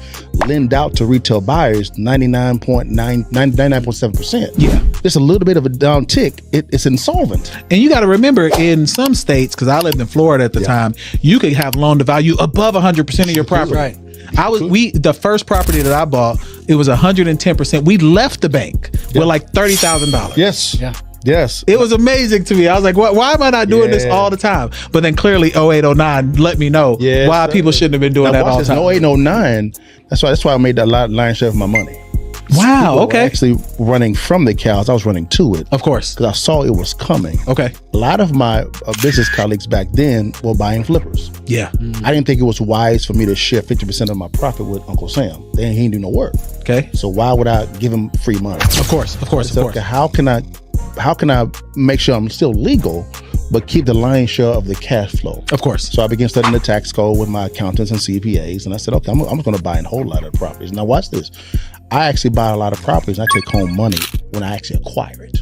Speaker 13: lend out to retail buyers 99.7%.
Speaker 5: Yeah.
Speaker 13: Just a little bit of a down tick, it's insolvent.
Speaker 5: And you got to remember, in some states, because I lived in Florida at the time, you could have loan to value above 100% of your property.
Speaker 1: Right.
Speaker 5: The first property that I bought, it was 110%. We left the bank with like $30,000.
Speaker 13: Yes.
Speaker 1: Yeah.
Speaker 13: Yes.
Speaker 5: It was amazing to me. I was like, why am I not doing this all the time? But then clearly 08, 09 let me know why people shouldn't have been doing that all the time.
Speaker 13: 08, 09, that's why I made that lion's share of my money.
Speaker 5: Wow,
Speaker 13: People
Speaker 5: okay.
Speaker 13: were actually running from the cows. I was running to it.
Speaker 5: Of course.
Speaker 13: Because I saw it was coming.
Speaker 5: Okay.
Speaker 13: A lot of my business colleagues back then were buying flippers.
Speaker 5: Yeah.
Speaker 13: I didn't think it was wise for me to share 50% of my profit with Uncle Sam. He didn't do no work.
Speaker 5: Okay.
Speaker 13: So why would I give him free money?
Speaker 5: Of course.
Speaker 13: Okay, how can I make sure I'm still legal, but keep the lion's share of the cash flow?
Speaker 5: Of course.
Speaker 13: So I began studying the tax code with my accountants and CPAs, and I said, okay, I'm going to buy a whole lot of properties. Now watch this. I actually buy a lot of properties, and I take home money when I actually acquire it.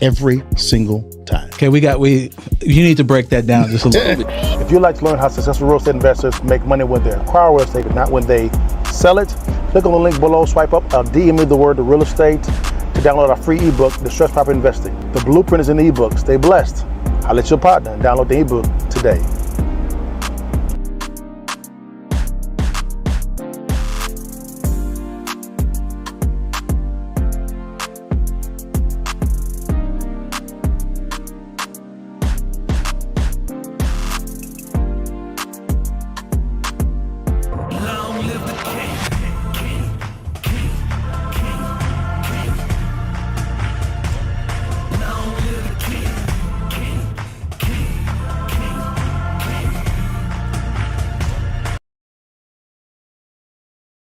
Speaker 13: Every single time.
Speaker 5: Okay, you need to break that down just a little bit.
Speaker 13: If you'd like to learn how successful real estate investors make money when they acquire real estate, but not when they sell it, click on the link below, swipe up, DM me the word to real estate to download our free ebook, Distressed Property Investing. The blueprint is in the ebook. Stay blessed. I'll let your partner and download the ebook today.